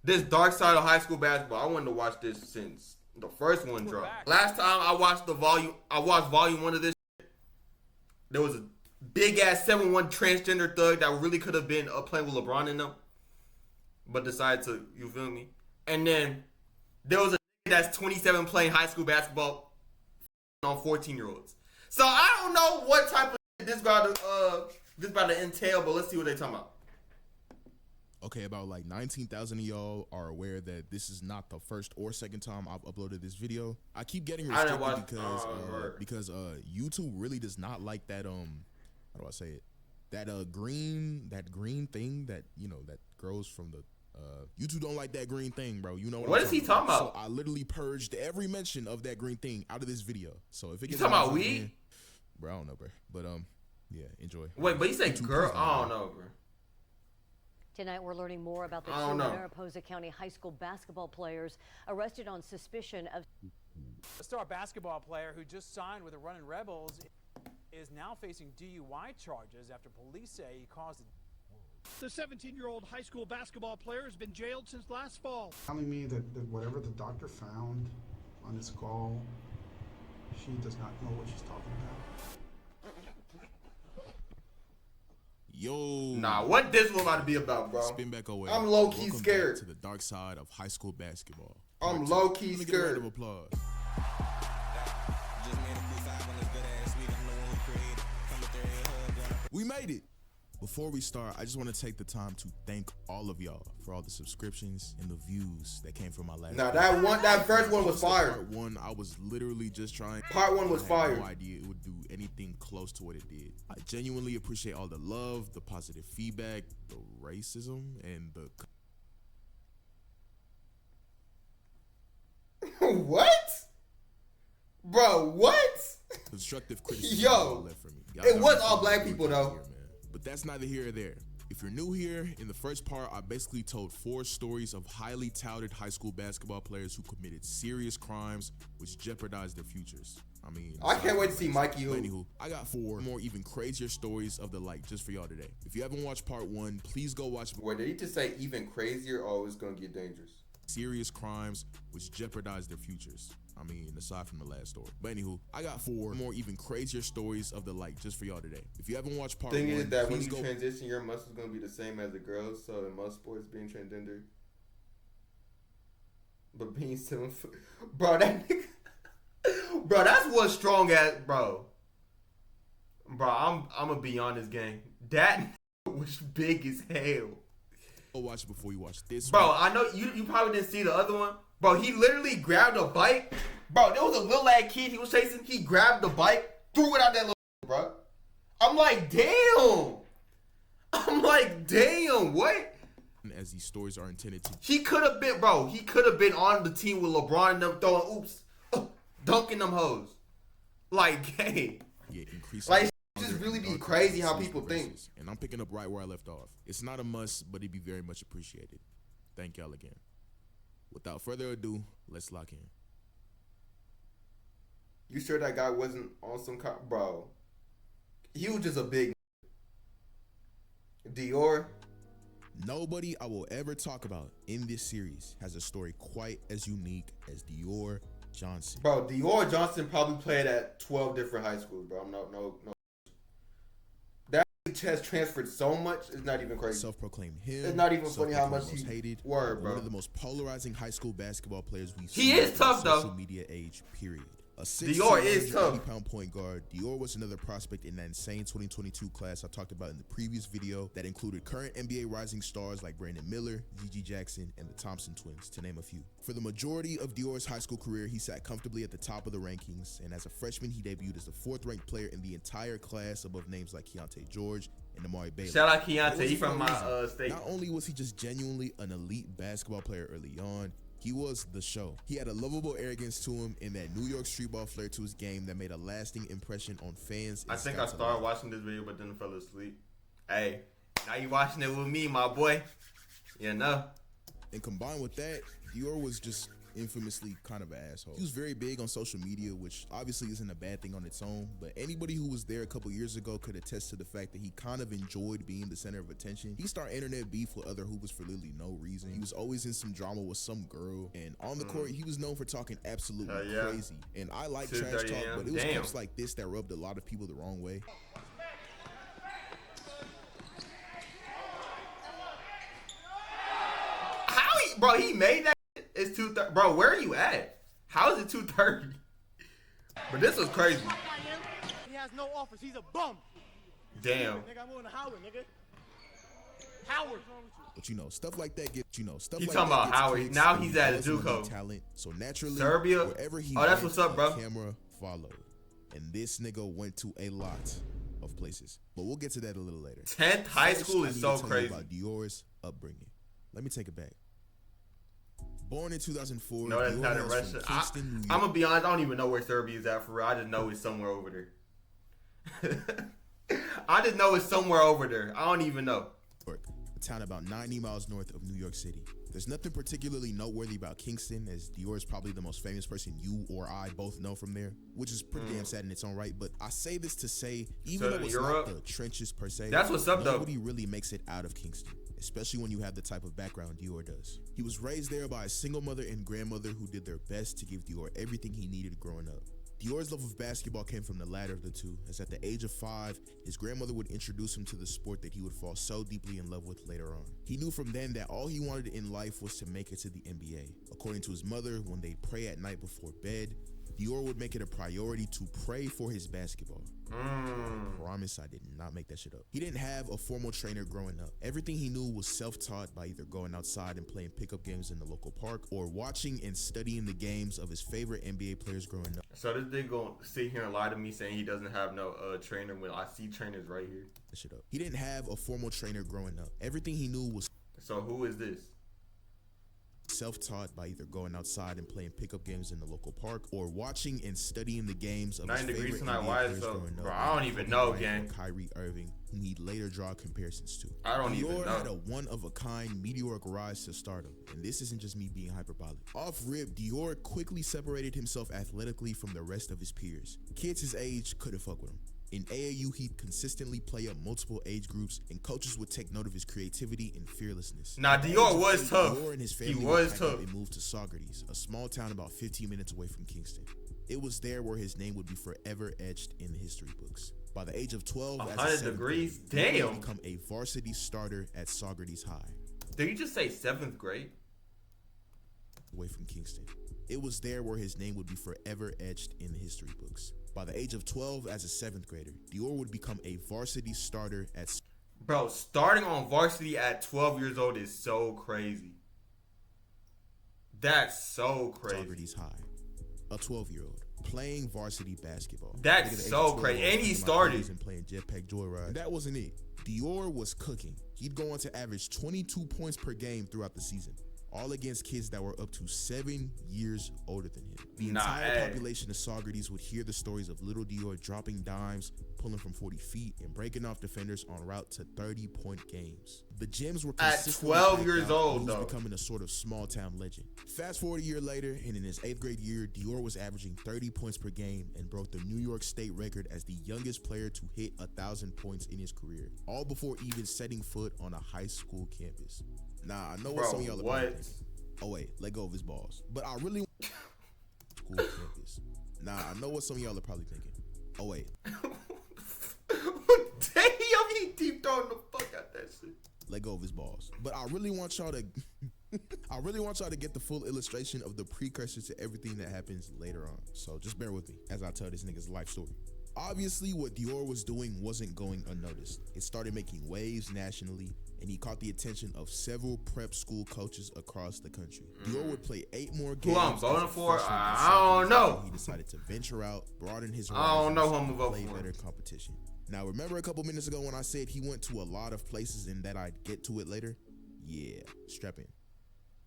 This Dark Side of High School Basketball. I wanted to watch this since the first one dropped. Last time I watched volume 1 of this. There was a big ass 7'1" transgender thug that really could have been playing with LeBron in them, but decided to, you feel me? And then there was a that's 27 playing high school basketball on 14-year-olds. So I don't know what type of this about to entail, but let's see what they talking about. Okay, about like 19,000 of y'all are aware that this is not the first or second time I've uploaded this video. I keep getting restricted because YouTube really does not like that how do I say it? That green thing that, you know, that grows from the YouTube don't like that green thing, bro. You know what is he talking about? So I literally purged every mention of that green thing out of this video. So if it gets talking about weed? Bro, I don't know, bro. But yeah, enjoy. Wait, but you said girl? I don't know, bro. Tonight, we're learning more about the two Mariposa County high school basketball players arrested on suspicion of... A star basketball player who just signed with the Runnin' Rebels is now facing DUI charges after police say he caused it. The 17-year-old high school basketball player has been jailed since last fall. Telling me that whatever the doctor found on his skull, she does not know what she's talking about. Yo. Nah, what this one about to be about, bro? Spin back away. I'm low-key Welcome scared. Back to the dark side of high school basketball. I'm low-key scared. scared. A round of applause. We made it. Before we start, I just want to take the time to thank all of y'all for all the subscriptions and the views that came from my last Nah, that first one was fire. Part 1, I was literally just trying. Part 1 was fire. I had no idea it would do anything close to what it did. I genuinely appreciate all the love, the positive feedback, the racism, and the... What? Bro, what? Constructive criticism. Yo, left for me. it was all black people, though. Here, but that's neither here or there. If you're new here, in the first part, I basically told 4 stories of highly touted high school basketball players who committed serious crimes which jeopardized their futures. I mean, I can't wait to see Mikey Who. Anywho, I got 4 more even crazier stories of the like just for y'all today. If you haven't watched part 1, please go watch. Wait, did he just say even crazier or it's gonna get dangerous? Serious crimes which jeopardize their futures. I mean, aside from the last story. But anywho, I got 4 more even crazier stories of the like just for y'all today. If you haven't watched part 1, thing is that when you transition, your muscles gonna be the same as the girls. So in most sports, being transgender, but being 7 foot, bro, that nigga, bro, that's what's strong at, bro. Bro, I'm gonna be on this game. That was big as hell. Go watch it before you watch this. Bro, I know you probably didn't see the other one. Bro, he literally grabbed a bike. Bro, there was a little ass kid he was chasing. He grabbed the bike, threw it out that little bro. I'm like, damn. What? As these stories are intended to. He could have been, bro. He could have been on the team with LeBron and them throwing dunking them hoes. Like, hey. Yeah, increasing. Like, just really be crazy how people think. And I'm picking up right where I left off. It's not a must, but it'd be very much appreciated. Thank y'all again. Without further ado, let's lock in. You sure that guy wasn't on some bro? He was just a big Dior. Nobody I will ever talk about in this series has a story quite as unique as Dior Johnson. Bro, Dior Johnson probably played at 12 different high schools, bro. No. That has transferred so much, it's not even crazy. Self-proclaimed him. It's not even funny how much he hated. Word, bro. One of the most polarizing high school basketball players we've seen. He is tough, though. Social media age, period. A Dior is tough. 80-pound point guard. Dior was another prospect in that insane 2022 class I talked about in the previous video that included current NBA rising stars like Brandon Miller, G.G. Jackson, and the Thompson twins, to name a few. For the majority of Dior's high school career, he sat comfortably at the top of the rankings, and as a freshman, he debuted as the 4th-ranked player in the entire class above names like Keontae George and Amari Bailey. Shout out Keontae, he from my state. Not only was he just genuinely an elite basketball player early on, he was the show. He had a lovable arrogance to him and that New York street ball flair to his game that made a lasting impression on fans. I think I started watching this video but then fell asleep. Hey, now you watching it with me, my boy. You know. And combined with that, Dior was just infamously kind of an asshole. He was very big on social media, which obviously isn't a bad thing on its own, but anybody who was there a couple years ago could attest to the fact that he kind of enjoyed being the center of attention. He started internet beef with other hoopers for literally no reason. He was always in some drama with some girl, and on the court, he was known for talking absolutely crazy. And I like trash talk, but it was clips like this that rubbed a lot of people the wrong way. Bro, he made that. It's 2:30. Bro, where are you at? How is it 2:30? But this was crazy. He has no offers. He's a bum. Damn. Nigga, I'm going to Howard, nigga. Howard. But you know, stuff like that gets, you know, stuff You like talking that about Howard. Now he's at JUCO. Talent. So naturally, Serbia. wherever he that's went, what's up, bro. Camera followed. And this nigga went to a lot of places. But we'll get to that a little later. 10th high school is so crazy. About Dior's upbringing. Let me take it back. Born in 2004. No, that's not in Russia. I'm gonna be honest. I don't even know where Serbia is at for real. I just know it's somewhere over there. I just know it's somewhere over there. I don't even know. A town about 90 miles north of New York City. There's nothing particularly noteworthy about Kingston, as Dior is probably the most famous person you or I both know from there, which is pretty damn sad in its own right. But I say this to say, even though it's not the trenches per se, that's what's up, nobody really makes it out of Kingston, especially when you have the type of background Dior does. He was raised there by a single mother and grandmother who did their best to give Dior everything he needed growing up. Dior's love of basketball came from the latter of the two, as at the age of 5, his grandmother would introduce him to the sport that he would fall so deeply in love with later on. He knew from then that all he wanted in life was to make it to the NBA. According to his mother, when they'd pray at night before bed, Dior would make it a priority to pray for his basketball. Promise I did not make that shit up. He didn't have a formal trainer growing up. Everything he knew was self-taught by either going outside and playing pickup games in the local park or watching and studying the games of his favorite NBA players growing up. So this dude gonna sit here and lie to me saying he doesn't have no trainer when I see trainers right here. That shit up. He didn't have a formal trainer growing up. Everything he knew was... So who is this? Self-taught by either going outside and playing pickup games in the local park or watching and studying the games of his favorite NBA players growing up. Bro, I don't even know, gang. Kyrie Irving, whom he'd later draw comparisons to. I don't even know. Dior had a one-of-a-kind meteoric rise to stardom, and this isn't just me being hyperbolic. Off-rip, Dior quickly separated himself athletically from the rest of his peers. Kids his age couldn't fuck with him. In AAU, he'd consistently play up multiple age groups, and coaches would take note of his creativity and fearlessness. Nah, Dior was tough. Dior and his family he was tough. And moved to Saugerties, a small town about 15 minutes away from Kingston. It was there where his name would be forever etched in the history books. By the age of 12, 100 degrees, he would become a varsity starter at Saugerties High. Did you just say 7th grade? Away from Kingston. It was there where his name would be forever etched in the history books. By the age of 12, as a 7th grader, Dior would become a varsity starter at... Bro, starting on varsity at 12 years old is so crazy. That's so crazy. Saugerties High. A 12-year-old playing varsity basketball. That's so crazy. And he started. And playing Jetpack Joyride. And that wasn't it. Dior was cooking. He'd go on to average 22 points per game throughout the season, all against kids that were up to 7 years older than him. The entire population of Saugerties would hear the stories of little Dior dropping dimes, pulling from 40 feet, and breaking off defenders en route to 30-point games. The gyms were at 12 years old, though, becoming a sort of small-town legend. Fast forward a year later, and in his 8th grade year, Dior was averaging 30 points per game and broke the New York State record as the youngest player to hit 1,000 points in his career, all before even setting foot on a high school campus. Nah, I know what some of y'all are probably thinking. Oh wait, let go of his balls. But I really school campus. Nah, I know what some of y'all are probably thinking. Oh wait. Damn, he deep throwing the fuck out that shit. Let go of his balls. But I really want y'all to I really want y'all to get the full illustration of the precursor to everything that happens later on. So just bear with me as I tell this nigga's life story. Obviously, what Dior was doing wasn't going unnoticed. It started making waves nationally, and he caught the attention of several prep school coaches across the country. Dior would play 8 more games. Who I'm voting for? I don't know. He decided to venture out, broaden his horizons, I don't know who I'm gonna vote play for. Better competition. Now, remember a couple minutes ago when I said he went to a lot of places and that I'd get to it later? Yeah, strap in.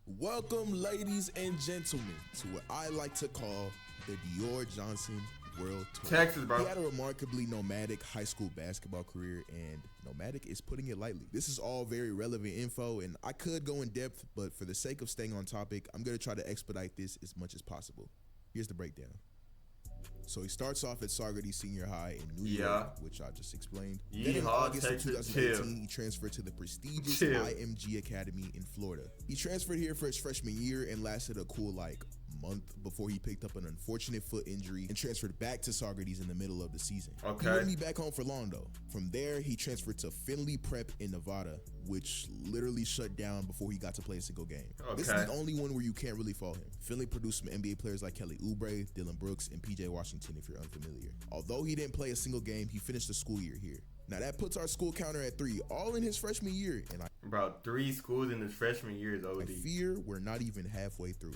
Welcome, ladies and gentlemen, to what I like to call the Dior Johnson World Tour. Texas, bro. He had a remarkably nomadic high school basketball career, and nomadic is putting it lightly. This is all very relevant info, and I could go in depth, but for the sake of staying on topic, I'm going to try to expedite this as much as possible. Here's the breakdown. So he starts off at Saugerty Senior High in New York, which I just explained. Then in August of 2018, he transferred to the prestigious IMG Academy in Florida. He transferred here for his freshman year and lasted a cool month before he picked up an unfortunate foot injury and transferred back to Saugerty's in the middle of the season. He wouldn't be back home for long though. From there, he transferred to Findlay Prep in Nevada, which literally shut down before he got to play a single game. This is the only one where you can't really fault him. Findlay produced some NBA players like Kelly Oubre, Dylan Brooks, and PJ Washington if you're unfamiliar. Although he didn't play a single game, he finished the school year here. Now that puts our school counter at 3, all in his freshman year. And bro, 3 schools in his freshman year is OD. I fear we're not even halfway through.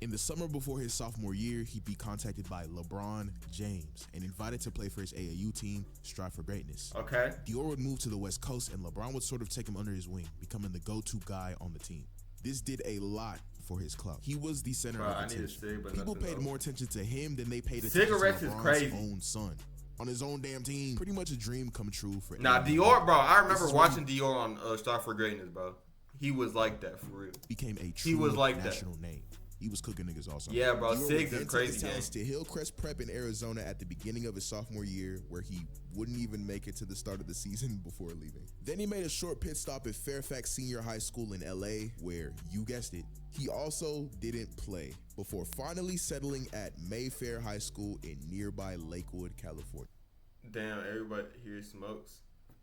In the summer before his sophomore year, he'd be contacted by LeBron James and invited to play for his AAU team, Strive for Greatness. Dior would move to the West Coast and LeBron would sort of take him under his wing, becoming the go-to guy on the team. This did a lot for his clout. He was the center of attention. People paid more attention to him than they paid attention to LeBron's own son. On his own damn team. Pretty much a dream come true for Dior, bro. I remember watching Dior on Strive for Greatness, bro. He was like that for real. Became a true national name. He was cooking niggas also. Yeah, bro. Siggs is crazy. To Hillcrest Prep in Arizona at the beginning of his sophomore year, where he wouldn't even make it to the start of the season before leaving. Then he made a short pit stop at Fairfax Senior High School in LA, where, you guessed it, he also didn't play, before finally settling at Mayfair High School in nearby Lakewood, California. Damn, everybody here smokes.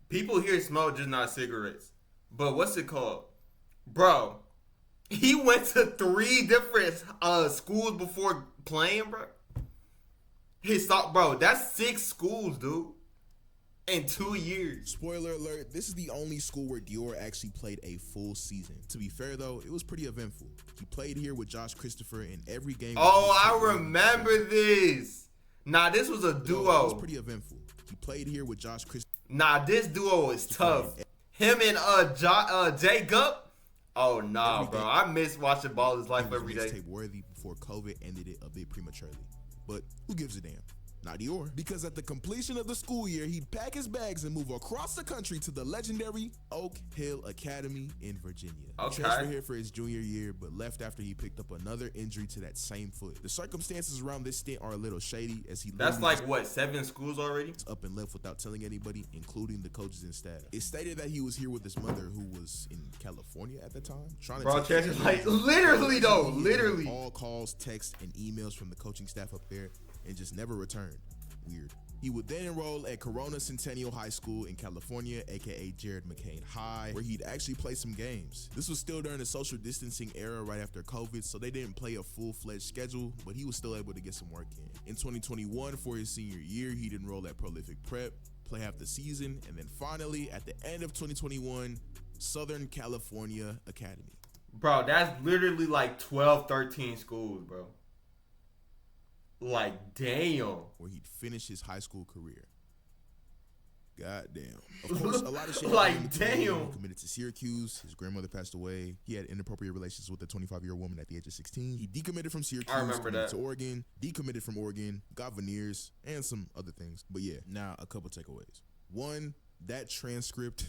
People here smoke, just not cigarettes. But what's it called? Bro, he went to 3 different schools before playing, bro. Bro, that's 6 schools, dude. In 2 years. Spoiler alert, this is the only school where Dior actually played a full season. To be fair though, it was pretty eventful. He played here with Josh Christopher in every game. Oh, I remember this. Nah, this was a duo. It was pretty eventful. He played here with Josh Christopher. Nah, this duo is tough. Him and Jay Gup. Oh nah, bro. I miss watching Baller's Life every day. Tape worthy before COVID ended it a bit prematurely. But who gives a damn? Not Dior. Because at the completion of the school year, he'd pack his bags and move across the country to the legendary Oak Hill Academy in Virginia. He transferred here for his junior year, but left after he picked up another injury to that same foot. The circumstances around this stint are a little shady, as he That's like what, 7 schools already? Up and left without telling anybody, including the coaches and staff. It's stated that he was here with his mother, who was in California at the time. Bro, chances like literally though, literally. All calls, texts, and emails from the coaching staff up there, and just never returned. Weird. He would then enroll at Corona Centennial High School in California, aka Jared McCain High, where he'd actually play some games. This was still during the social distancing era right after COVID, so they didn't play a full-fledged schedule, but he was still able to get some work in. In 2021, for his senior year, he'd enroll at Prolific Prep, play half the season, and then finally, at the end of 2021, Southern California Academy. Bro, that's literally like 12, 13 schools, bro. Like, damn. Where he'd finish his high school career. God damn. Of course, a lot of shit. Like, damn. He committed to Syracuse. His grandmother passed away. He had inappropriate relations with a 25-year-old woman at the age of 16. He decommitted from Syracuse. I remember that. To Oregon. Decommitted from Oregon. Got veneers and some other things. But yeah, now a couple takeaways. 1, that transcript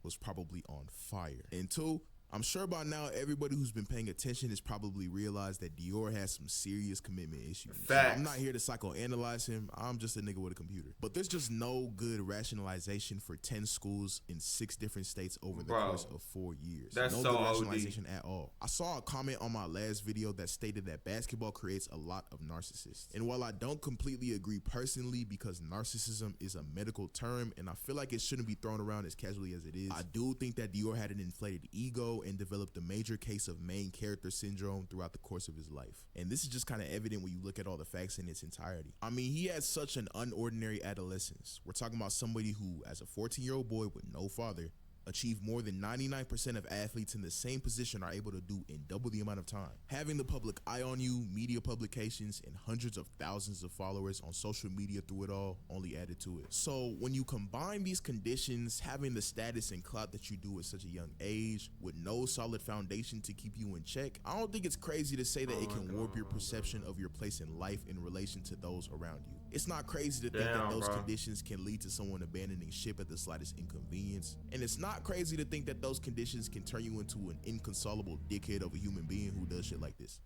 was probably on fire. And 2, I'm sure by now everybody who's been paying attention has probably realized that Dior has some serious commitment issues. Facts. I'm not here to psychoanalyze him. I'm just a nigga with a computer. But there's just no good rationalization for 10 schools in 6 different states over the course of 4 years. That's no so good OD. rationalization at all. I saw a comment on my last video that stated that basketball creates a lot of narcissists. And while I don't completely agree personally, because narcissism is a medical term and I feel like it shouldn't be thrown around as casually as it is, I do think that Dior had an inflated ego and developed a major case of main character syndrome throughout the course of his life. And this is just kind of evident when you look at all the facts in its entirety. I mean, he had such an unordinary adolescence. We're talking about somebody who, as a 14-year-old boy with no father, achieve more than 99% of athletes in the same position are able to do in double the amount of time. Having the public eye on you, media publications, and hundreds of thousands of followers on social media through it all only added to it. So when you combine these conditions, having the status and clout that you do at such a young age, with no solid foundation to keep you in check, I don't think it's crazy to say that it can warp your perception of your place in life in relation to those around you. It's not crazy to think that those conditions can lead to someone abandoning ship at the slightest inconvenience. And it's not crazy to think that those conditions can turn you into an inconsolable dickhead of a human being who does shit like this.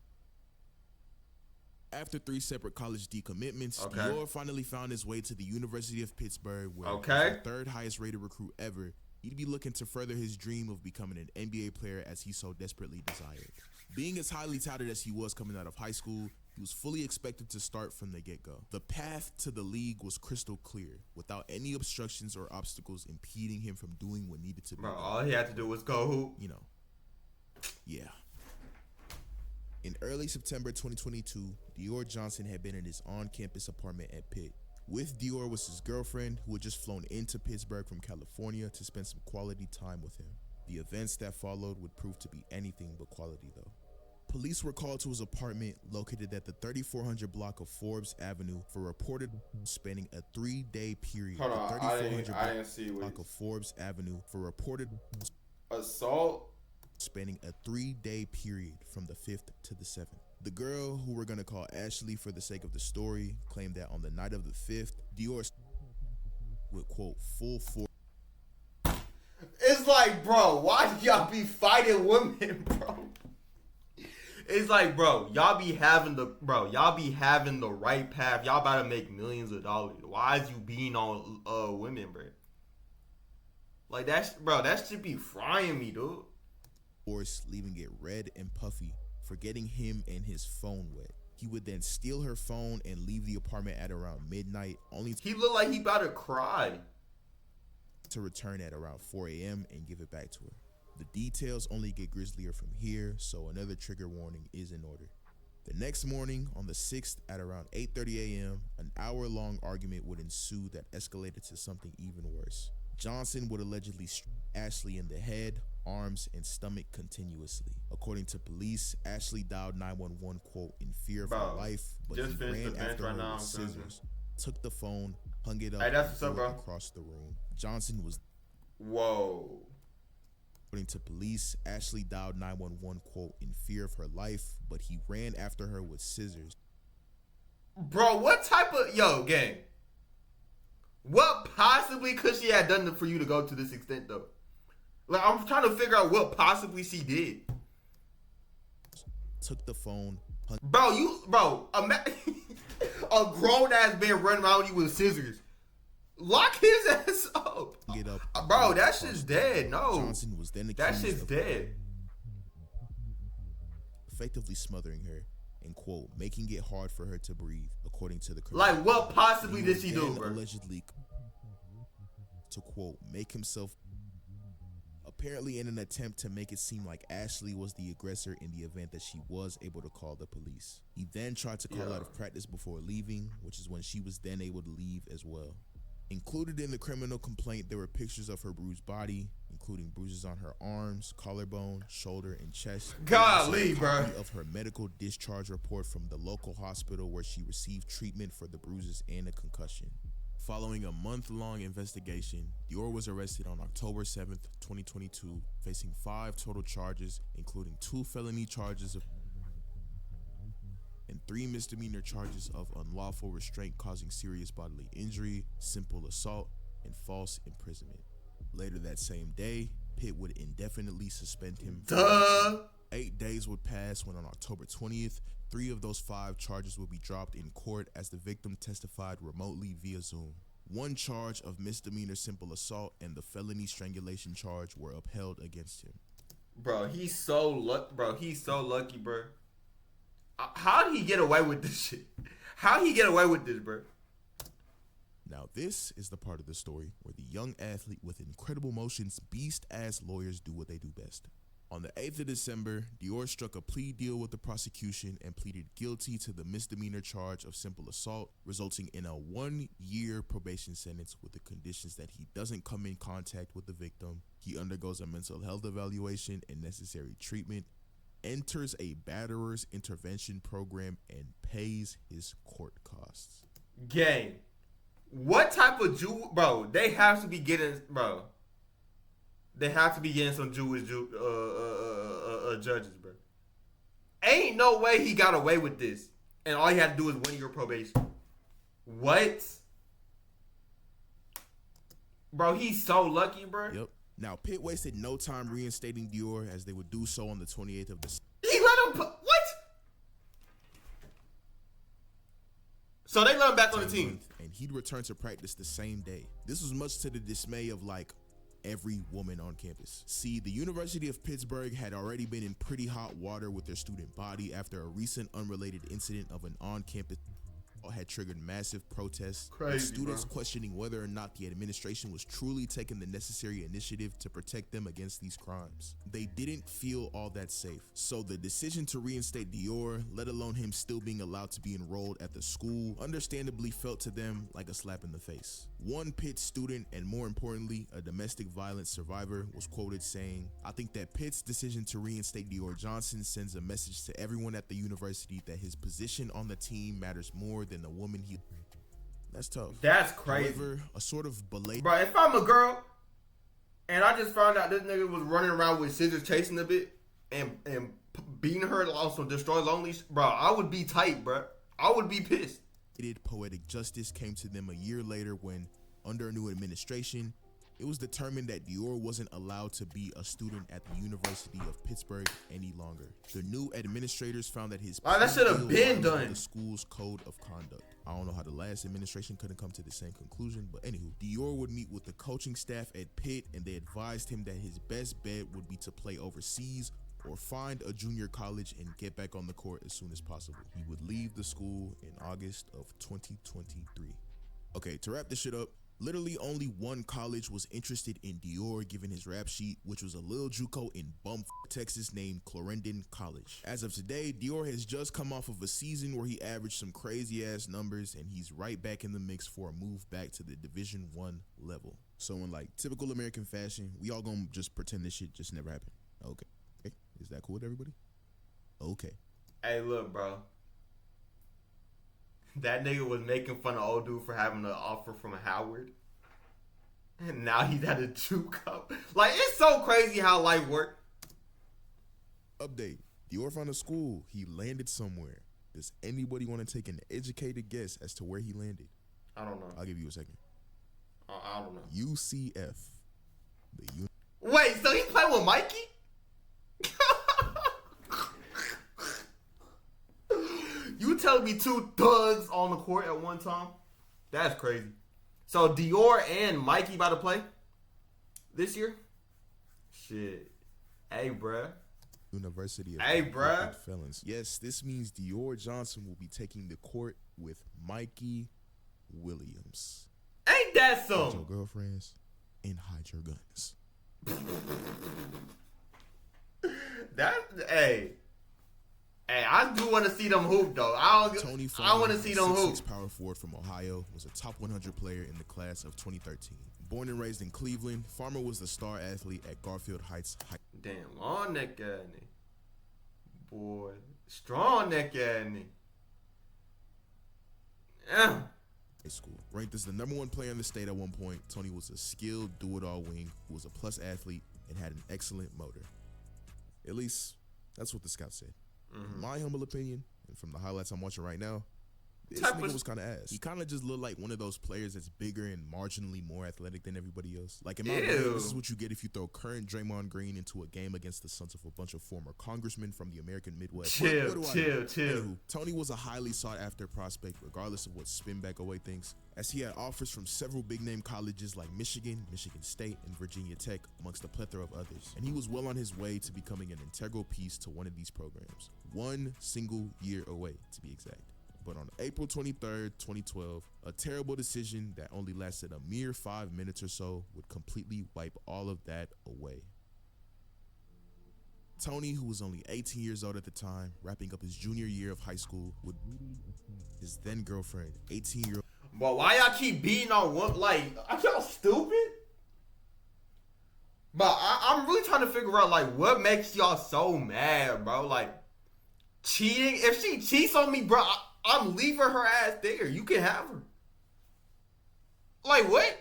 After 3 separate college decommitments, Dior finally found his way to the University of Pittsburgh, where as the 3rd highest rated recruit ever, he'd be looking to further his dream of becoming an NBA player as he so desperately desired. Being as highly touted as he was coming out of high school, he was fully expected to start from the get-go. The path to the league was crystal clear, without any obstructions or obstacles impeding him from doing what needed to be done. All he had to do was go hoop. You know, yeah. In early September 2022, Dior Johnson had been in his on-campus apartment at Pitt. With Dior was his girlfriend, who had just flown into Pittsburgh from California to spend some quality time with him. The events that followed would prove to be anything but quality, though. Police were called to his apartment located at the 3400 block of Forbes Avenue for reported spanning a 3-day period. Hold on, the 3400 I didn't see block of Forbes Avenue for reported assault spanning a 3-day period from the 5th to the 7th. The girl, who we're gonna call Ashley for the sake of the story, claimed that on the night of the 5th, Dior with quote full force. It's like, bro, why do y'all be fighting women, bro? It's like, bro, y'all be having the right path. Y'all about to make millions of dollars. Why is you being on women, bro? Like that should be frying me, dude. Force, leaving it red and puffy for getting him and his phone wet. He would then steal her phone and leave the apartment at around midnight, only he looked like he about to cry, to return at around 4 a.m. and give it back to her. The details only get grislier from here, so another trigger warning is in order. The next morning, on the 6th at around 8:30 a.m., an hour-long argument would ensue that escalated to something even worse. Johnson would allegedly strike Ashley in the head, arms, and stomach continuously. According to police, Ashley dialed 911, quote, in fear of her life, but he ran after her with scissors, took the phone, hung it up, and threw it across the room. Johnson was... Whoa. According to police, Ashley dialed 911, quote, in fear of her life, but he ran after her with scissors. Bro, what type of... Yo, gang. What possibly could she have done for you to go to this extent, though? Like, I'm trying to figure out what possibly she did. Took the phone. Bro, a grown-ass man running around you with scissors. Lock his ass up. Get up. Bro, that shit's dead. No. Johnson was then that shit's dead. Effectively smothering her and, quote, making it hard for her to breathe, according to the like, what possibly did she do, bro? Allegedly, to, quote, make himself, apparently in an attempt to make it seem like Ashley was the aggressor in the event that she was able to call the police. He then tried to call out of practice before leaving, which is when she was then able to leave as well. Included in the criminal complaint, there were pictures of her bruised body, including bruises on her arms, collarbone, shoulder, and chest. Golly, bro. Of her medical discharge report from the local hospital where she received treatment for the bruises and a concussion. Following a month-long investigation, Dior was arrested on October 7th, 2022, facing 5 total charges, including 2 felony charges of and 3 misdemeanor charges of unlawful restraint causing serious bodily injury, simple assault, and false imprisonment. Later that same day, Pitt would indefinitely suspend him. 8 days would pass when on October 20th, 3 of those 5 charges would be dropped in court as the victim testified remotely via Zoom. 1 charge of misdemeanor simple assault and the felony strangulation charge were upheld against him. Bro, he's so lucky, bro. How did he get away with this shit? How did he get away with this, bro? Now this is the part of the story where the young athlete with incredible motions, beast-ass lawyers do what they do best. On the 8th of December, Dior struck a plea deal with the prosecution and pleaded guilty to the misdemeanor charge of simple assault, resulting in a 1-year probation sentence with the conditions that he doesn't come in contact with the victim, he undergoes a mental health evaluation and necessary treatment, enters a batterer's intervention program, and pays his court costs. Gang. What type of Jew, bro? They have to be getting, bro. They have to be getting some Jewish judges, bro. Ain't no way he got away with this, and all he had to do is 1 year probation. What? Bro, he's so lucky, bro. Yep. Now, Pitt wasted no time reinstating Dior, as they would do so on the 28th of December. He let him what? So they let him back on the team. And he'd return to practice the same day. This was much to the dismay of, like, every woman on campus. See, the University of Pittsburgh had already been in pretty hot water with their student body after a recent unrelated incident of an on-campus had triggered massive protests, with students questioning whether or not the administration was truly taking the necessary initiative to protect them against these crimes. They didn't feel all that safe, so the decision to reinstate Dior, let alone him still being allowed to be enrolled at the school, understandably felt to them like a slap in the face. One Pitt student, and more importantly, a domestic violence survivor, was quoted saying, "I think that Pitt's decision to reinstate Dior Johnson sends a message to everyone at the university that his position on the team matters more than the woman he..." That's tough. That's crazy. However, a sort of belated... Bro, if I'm a girl and I just found out this nigga was running around with scissors chasing a bit and beating her on some Destroy Lonely, bro, I would be tight, bro. I would be pissed. Poetic justice came to them a year later when, under a new administration, it was determined that Dior wasn't allowed to be a student at the University of Pittsburgh any longer. The new administrators found that his that should have been done. The school's code of conduct. I don't know how the last administration couldn't come to the same conclusion, but anywho, Dior would meet with the coaching staff at Pitt, and they advised him that his best bet would be to play overseas or find a junior college and get back on the court as soon as possible. He would leave the school in August of 2023. Okay, to wrap this shit up, literally only one college was interested in Dior given his rap sheet, which was a little JUCO in bumfuck Texas named Clarendon College. As of today, Dior has just come off of a season where he averaged some crazy ass numbers, and he's right back in the mix for a move back to the Division I level. So in like typical American fashion, we all gonna just pretend this shit just never happened. Okay. Is that cool with everybody? Okay. Hey, look, bro. That nigga was making fun of old dude for having an offer from Howard. And now he's at a JUCO. Like, it's so crazy how life works. Update. Dior found a school. He landed somewhere. Does anybody want to take an educated guess as to where he landed? I don't know. I'll give you a second. I don't know. UCF. Wait, so he played with Mikey? You telling me two thugs on the court at one time? That's crazy. So Dior and Mikey about to play this year? Shit. Hey, bruh. University of bruh. Felons. Yes, this means Dior Johnson will be taking the court with Mikey Williams. Ain't that Hide some? your girlfriends and hide your guns. Hey, I do want to see them hoop though. I want to see them hoop. 6'6" power forward from Ohio, was a top 100 player in the class of 2013. Born and raised in Cleveland, Farmer was the star athlete at Garfield Heights High. Damn, long neck at me. Boy, strong neck at me. Yeah. School. Ranked as the #1 player in the state at one point, Tony was a skilled do-it-all wing who was a plus athlete and had an excellent motor. At least, that's what the scout said. In my humble opinion, and from the highlights I'm watching right now, this nigga was kind of ass. He kind of just looked like one of those players that's bigger and marginally more athletic than everybody else. Like, in my opinion, this is what you get if you throw current Draymond Green into a game against the sons of a bunch of former congressmen from the American Midwest. Chill. Anywho, Tony was a highly sought-after prospect, regardless of what Spin Back Away thinks, as he had offers from several big-name colleges like Michigan, Michigan State, and Virginia Tech, amongst a plethora of others. And he was well on his way to becoming an integral piece to one of these programs. 1 single year away, to be exact. But on April 23rd, 2012, a terrible decision that only lasted a mere 5 minutes or so would completely wipe all of that away. Tony, who was only 18 years old at the time, wrapping up his junior year of high school, would his then girlfriend, 18-year-old. But why y'all keep beating on one? Like, are y'all stupid? But I'm really trying to figure out, like, what makes y'all so mad, bro? Like, cheating? If she cheats on me, bro, I'm leaving her ass there. You can have her. Like, what?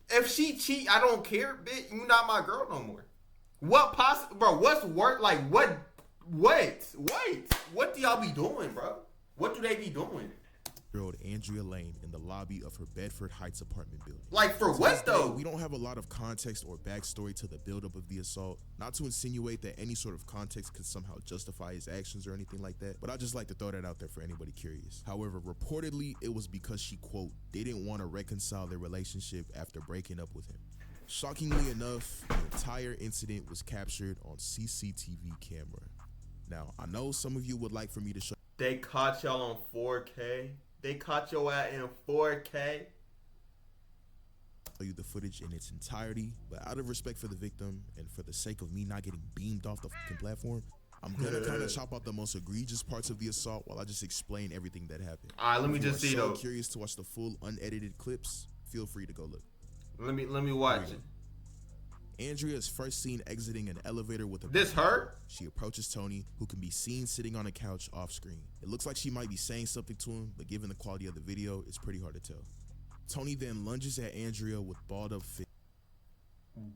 If she cheat, I don't care, bitch. You not my girl no more. Bro, what's work? Like, what do y'all be doing, bro? What do they be doing? Andrea Lane in the lobby of her Bedford Heights apartment building. Like, for what though? We don't have a lot of context or backstory to the buildup of the assault. Not to insinuate that any sort of context could somehow justify his actions or anything like that, but I just like to throw that out there for anybody curious. However, reportedly, it was because she, quote, didn't want to reconcile their relationship after breaking up with him. Shockingly enough, the entire incident was captured on CCTV camera. Now, I know some of you would like for me to show. They caught y'all on 4K. They caught your ass in 4K. You the footage in its entirety, but out of respect for the victim and for the sake of me not getting beamed off the fucking platform, I'm gonna kind of chop out the most egregious parts of the assault while I just explain everything that happened. All right, let me If just you see are so though. Curious to watch the full unedited clips? Feel free to go look. Let me watch it. Andrea is first seen exiting an elevator with a. This her? She approaches Tony, who can be seen sitting on a couch off screen. It looks like she might be saying something to him, but given the quality of the video, it's pretty hard to tell. Tony then lunges at Andrea with balled up fists.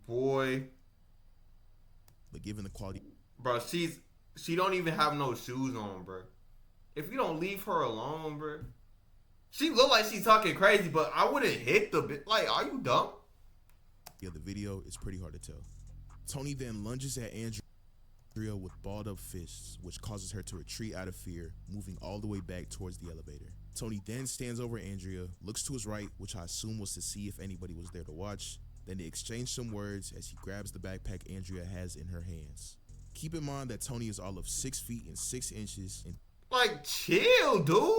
Boy. But given the quality. Bro, she don't even have no shoes on, bro. If you don't leave her alone, bro. She look like she's talking crazy, but I wouldn't hit the bit. Like, are you dumb? The video is pretty hard to tell. Tony then lunges at Andrea with balled up fists, which causes her to retreat out of fear, moving all the way back towards the elevator. Tony then stands over Andrea, looks to his right, which I assume was to see if anybody was there to watch. Then they exchange some words as he grabs the backpack Andrea has in her hands. Keep in mind that Tony is all of 6 feet and 6 inches and like, chill, dude.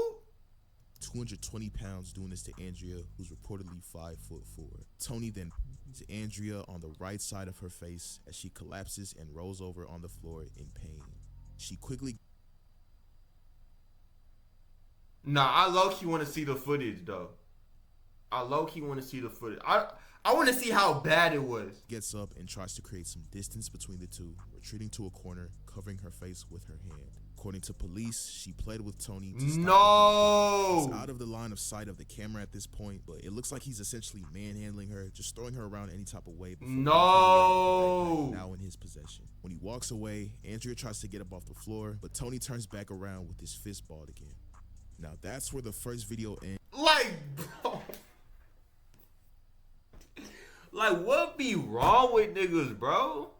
220 pounds doing this to Andrea, who's reportedly 5'4". Tony then to Andrea on the right side of her face as she collapses and rolls over on the floor in pain. She quickly. Nah, I low-key want to see the footage, though. I low-key want to see the footage. I want to see how bad it was. Gets up and tries to create some distance between the two, retreating to a corner, covering her face with her hand. According to police, she pled with Tony to stop. No! He's out of the line of sight of the camera at this point, but it looks like he's essentially manhandling her, just throwing her around any type of way. No! Now in his possession. When he walks away, Andrea tries to get up off the floor, but Tony turns back around with his fist balled again. Now that's where the first video ends. Like, bro. Like, what be wrong with niggas, bro?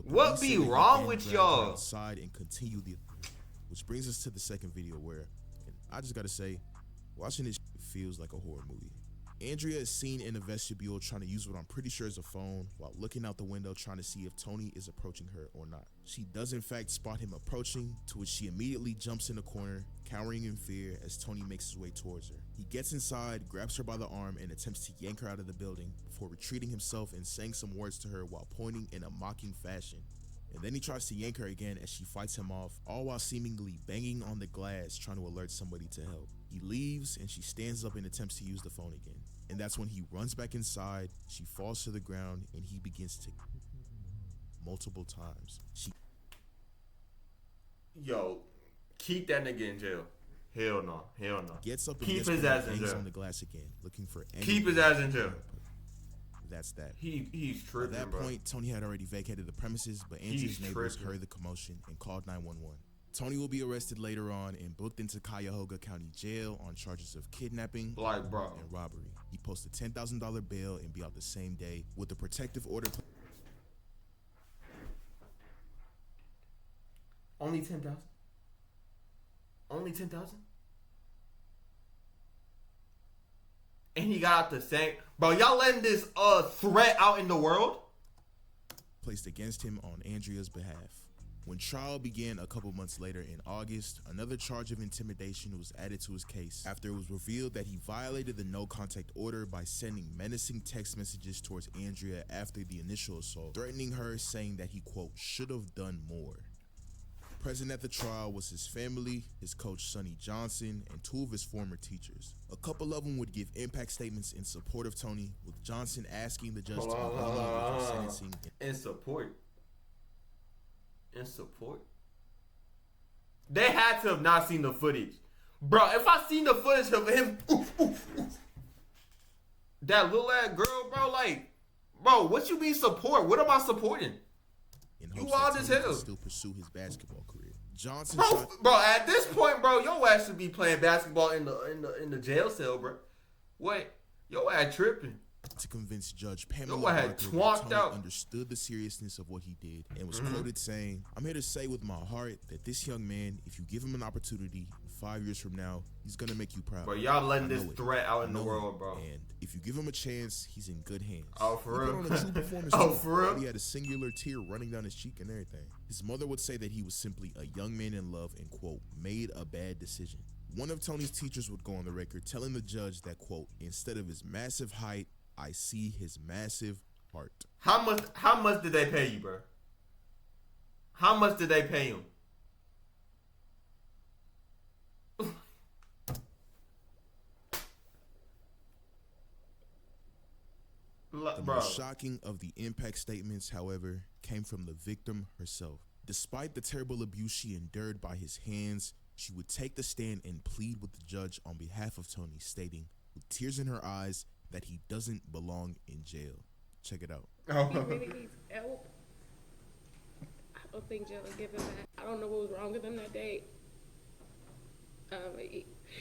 What be wrong with y'all? Outside and continue the, which brings us to the second video where, and I just gotta say, watching this feels like a horror movie. Andrea is seen in a vestibule trying to use what I'm pretty sure is a phone while looking out the window trying to see if Tony is approaching her or not. She does in fact spot him approaching, to which she immediately jumps in a corner, cowering in fear as Tony makes his way towards her. He gets inside, grabs her by the arm, and attempts to yank her out of the building before retreating himself and saying some words to her while pointing in a mocking fashion. And then he tries to yank her again as she fights him off, all while seemingly banging on the glass trying to alert somebody to help. He leaves and she stands up and attempts to use the phone again. And that's when he runs back inside, she falls to the ground, and he begins to multiple times. Yo, keep that nigga in jail. Hell no. Hell no. Gets up and keep gets his ass in bangs jail. on the glass again, looking for keep his ass in jail. That's that. He's tripping, At that bro. point, Tony had already vacated the premises, but Andrew's neighbors heard the commotion and called 911. Tony will be arrested later on and booked into Cuyahoga County Jail on charges of kidnapping like, bro, and robbery. He posted $10,000 bail and be out the same day with a protective order. Only 10,000. Only 10,000. And he got out the same. Bro, y'all letting this threat out in the world? Placed against him on Andrea's behalf. When trial began a couple months later in August, another charge of intimidation was added to his case after it was revealed that he violated the no contact order by sending menacing text messages towards Andrea after the initial assault, threatening her, saying that he, quote, should have done more. Present at the trial was his family, his coach Sonny Johnson, and 2 of his former teachers. A couple of them would give impact statements in support of Tony, with Johnson asking the judge to be lenient with sentencing. In support. In support. They had to have not seen the footage. Bro, if I seen the footage of him, that little ass girl, bro, like, bro, what you mean support? What am I supporting? In You hopes wild that as Tony hell. could still pursue his basketball career. Johnson Bro, shot bro, at this point, bro, your ass should be playing basketball in the jail cell, bro. What? Your ass tripping. to convince Judge Pamela Yo, I had Barker that twonked Tony out. understood the seriousness of what he did and was quoted saying, "I'm here to say with my heart that this young man, if you give him an opportunity, 5 years from now, he's gonna make you proud." Bro, y'all letting I know this it. threat out in I the know world, it. bro. And if you give him a chance, he's in good hands. Oh, for He real? put on a true performance. Oh, too. for real? He had a singular tear running down his cheek and everything. His mother would say that he was simply a young man in love and, quote, made a bad decision. One of Tony's teachers would go on the record telling the judge that, quote, instead of his massive height, I see his massive heart. How much did they pay you, bro? How much did they pay him? The Bro, most shocking of the impact statements, however, came from the victim herself. Despite the terrible abuse she endured by his hands, she would take the stand and plead with the judge on behalf of Tony, stating, with tears in her eyes, that he doesn't belong in jail. Check it out. He really needs help. I don't think jail will give him that. I don't know what was wrong with him that day.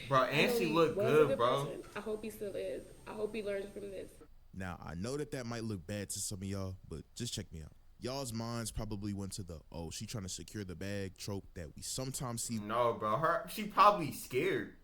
bro, I and know she he looked was a good, bro. person. I hope he still is. I hope he learns from this. Now, I know that might look bad to some of y'all, but just check me out. Y'all's minds probably went to the, oh, she trying to secure the bag trope that we sometimes see. No, bro, she probably scared.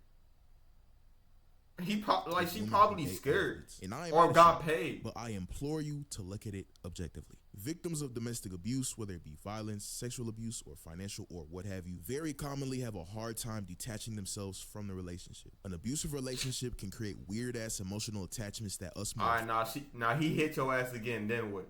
She probably scared, And I ain't or mad at got you, paid. But I implore you to look at it objectively. Victims of domestic abuse, whether it be violence, sexual abuse, or financial or what have you, very commonly have a hard time detaching themselves from the relationship. An abusive relationship can create weird-ass emotional attachments that us All right, now he hit your ass again. Then what?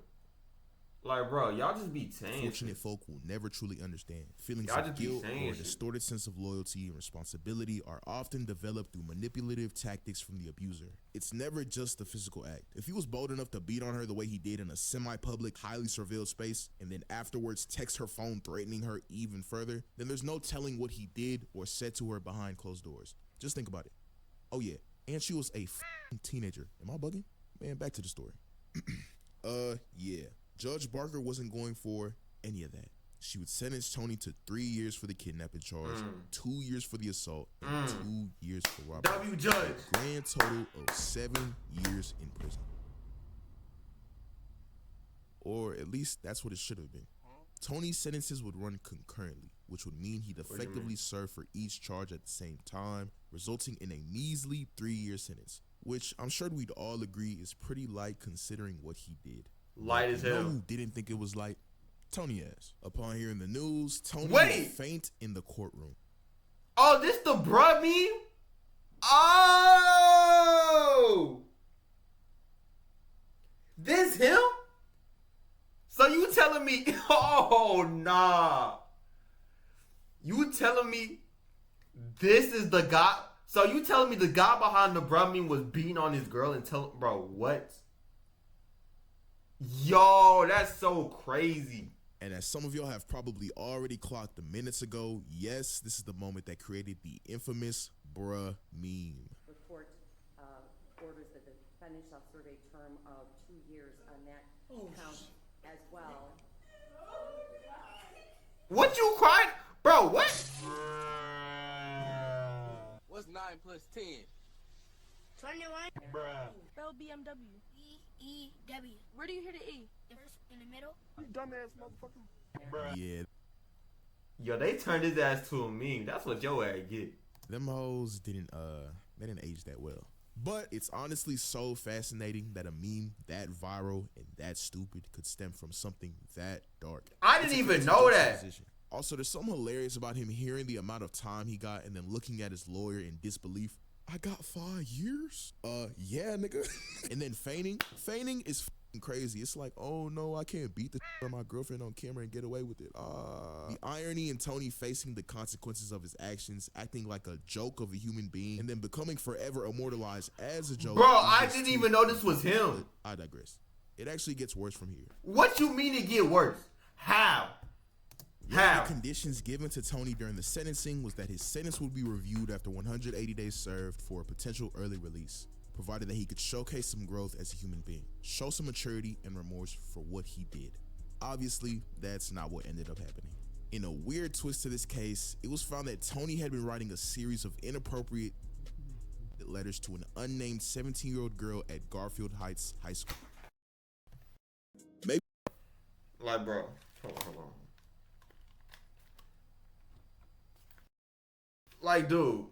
Like, bro, y'all just be saying. fortunate folk will never truly understand. Feelings Y'all of just be guilt saying or a shit. distorted sense of loyalty and responsibility are often developed through manipulative tactics from the abuser. It's never just the physical act. If he was bold enough to beat on her the way he did in a semi-public, highly surveilled space, and then afterwards text her phone threatening her even further, then there's no telling what he did or said to her behind closed doors. Just think about it. Oh yeah, and she was a f***ing teenager. Am I bugging? Man, back to the story. Yeah. Judge Barker wasn't going for any of that. She would sentence Tony to 3 years for the kidnapping charge, 2 years for the assault, and 2 years for robbery. W judge. Grand total of 7 years in prison. Or at least that's what it should have been. Tony's sentences would run concurrently, which would mean he'd effectively serve for each charge at the same time, resulting in a measly 3-year sentence, which I'm sure we'd all agree is pretty light considering what he did. Light as You know hell. who didn't think it was light? Tony ass. Upon hearing the news, Tony Wait! would faint in the courtroom. Oh, this the bruh meme? Oh! This him? So you telling me, oh, nah. You telling me this is the guy? So you telling me the guy behind the bruh meme was beating on his girl and telling, bro, what? Yo, that's so crazy. And as some of y'all have probably already clocked minutes ago, yes, this is the moment that created the infamous bruh meme. The court orders that the defendant shall serve a term of 2 years on that count as well. What you cried? Bro, what? What's 9 plus 10? 21. Bruh. Spell BMW. E-E-W. Where do you hear the E? In the middle. You dumbass motherfucker. Bruh. Yeah, Yo, they turned his ass to a meme. That's what your ass get. them hoes didn't age that well. But it's honestly so fascinating that a meme that viral and that stupid could stem from something that dark. I didn't It's a even crazy know that. juxtaposition. Also, there's something hilarious about him hearing the amount of time he got and then looking at his lawyer in disbelief. I got 5 years? Yeah, nigga. And then feigning. Feigning is f***ing crazy. It's like, oh no, I can't beat the shit out of my girlfriend on camera and get away with it. The irony in Tony facing the consequences of his actions, acting like a joke of a human being, and then becoming forever immortalized as a joke. Bro, I didn't even know this was him. I digress. It actually gets worse from here. What you mean it get worse? How? How? The conditions given to Tony during the sentencing was that his sentence would be reviewed after 180 days served for a potential early release, provided that he could showcase some growth as a human being, show some maturity and remorse for what he did. Obviously, that's not what ended up happening. In a weird twist to this case, it was found that Tony had been writing a series of inappropriate letters to an unnamed 17-year-old girl at Garfield Heights High School. Maybe. Like, bro, hold on. Like, dude.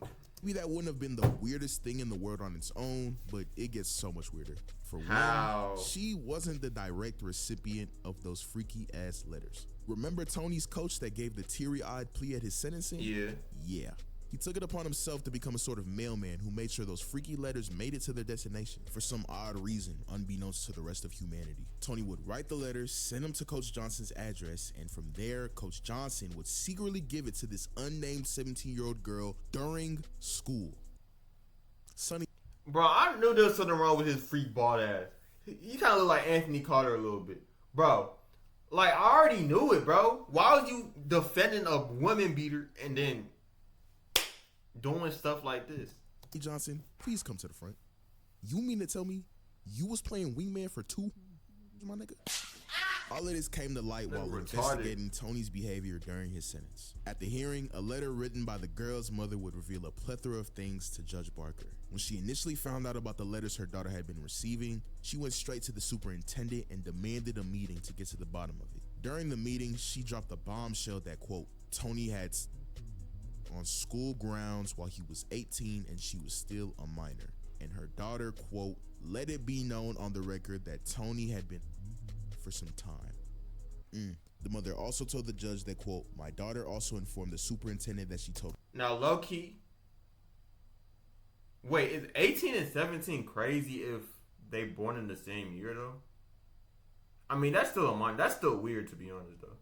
Maybe that wouldn't have been the weirdest thing in the world on its own, but it gets so much weirder. For one, she wasn't the direct recipient of those freaky ass letters. Remember Tony's coach that gave the teary-eyed plea at his sentencing? Yeah. He took it upon himself to become a sort of mailman who made sure those freaky letters made it to their destination. For some odd reason, unbeknownst to the rest of humanity, Tony would write the letters, send them to Coach Johnson's address, and from there, Coach Johnson would secretly give it to this unnamed 17-year-old girl during school. Sonny. Bro, I knew there was something wrong with his freak bald ass. He kind of look like Anthony Carter a little bit. Bro, like, I already knew it, bro. Why was you defending a woman beater and then doing stuff like this? Hey Johnson, please come to the front. You mean to tell me you was playing wingman for 2, my nigga? All of this came to light while investigating Tony's behavior during his sentence. At the hearing, a letter written by the girl's mother would reveal a plethora of things to Judge Barker. When she initially found out about the letters her daughter had been receiving, she went straight to the superintendent and demanded a meeting to get to the bottom of it. During the meeting, she dropped a bombshell that, quote, Tony had on school grounds while he was 18 and she was still a minor. And her daughter, quote, let it be known on the record that Tony had been for some time. The mother also told the judge that, quote, my daughter also informed the superintendent that she told. Now, low key, wait, is 18 and 17 crazy if they born in the same year though? I mean, that's still a mind. That's still weird to be honest though.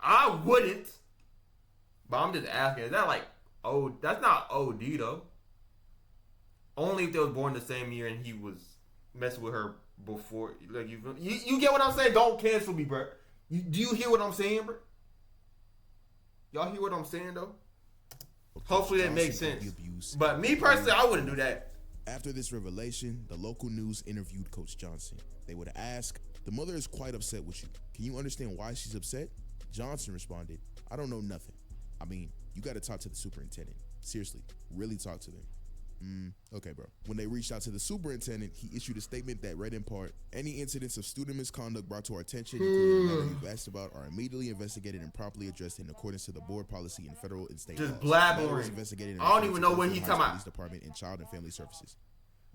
I wouldn't. But I'm just asking, is that like, oh, that's not OD though. Only if they was born the same year and he was messing with her before. Like you get what I'm saying? Don't cancel me, bro. Do you hear what I'm saying, bro? Y'all hear what I'm saying though? Hopefully that makes sense. But me personally, I wouldn't do that. After this revelation, the local news interviewed Coach Johnson. They would ask, the mother is quite upset with you. Can you understand why she's upset? Johnson responded, I don't know nothing. I mean, you got to talk to the superintendent. Seriously, really talk to them. Okay, bro. When they reached out to the superintendent, he issued a statement that read in part, any incidents of student misconduct brought to our attention, including the matter you've asked about, are immediately investigated and properly addressed in accordance to the board policy and federal and state laws. Just blabbering. I don't even know what he's talking about. Police Department and Child and Family Services.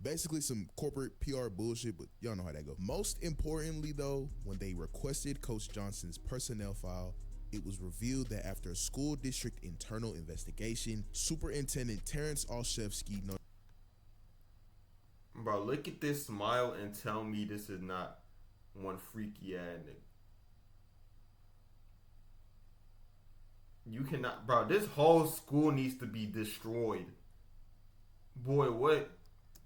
Basically some corporate PR bullshit, but y'all know how that goes. Most importantly, though, when they requested Coach Johnson's personnel file, it was revealed that after a school district internal investigation, Superintendent Terrence Olszewski noted. Bro, look at this smile and tell me this is not one freaky ass nigga. You cannot, bro, this whole school needs to be destroyed. Boy, what?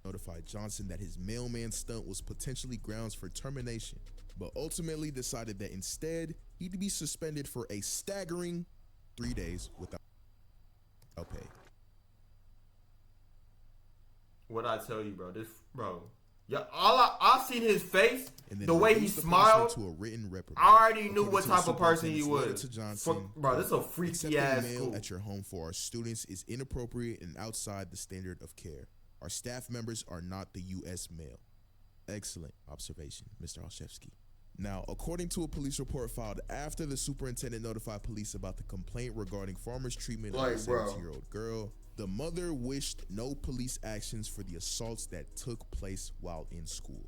Notified Johnson that his mailman stunt was potentially grounds for termination, but ultimately decided that instead, he'd be suspended for a staggering 3 days without pay. What I tell you, bro, yeah, I've seen his face, the way he smiled. To a written I already knew what type of person he was. Bro, this is a freaky ass mail school. At your home for our students is inappropriate and outside the standard of care. Our staff members are not the U.S. mail. Excellent observation, Mr. Olszewski. Now, according to a police report filed after the superintendent notified police about the complaint regarding Farmer's treatment of a 17-year-old girl, the mother wished no police actions for the assaults that took place while in school.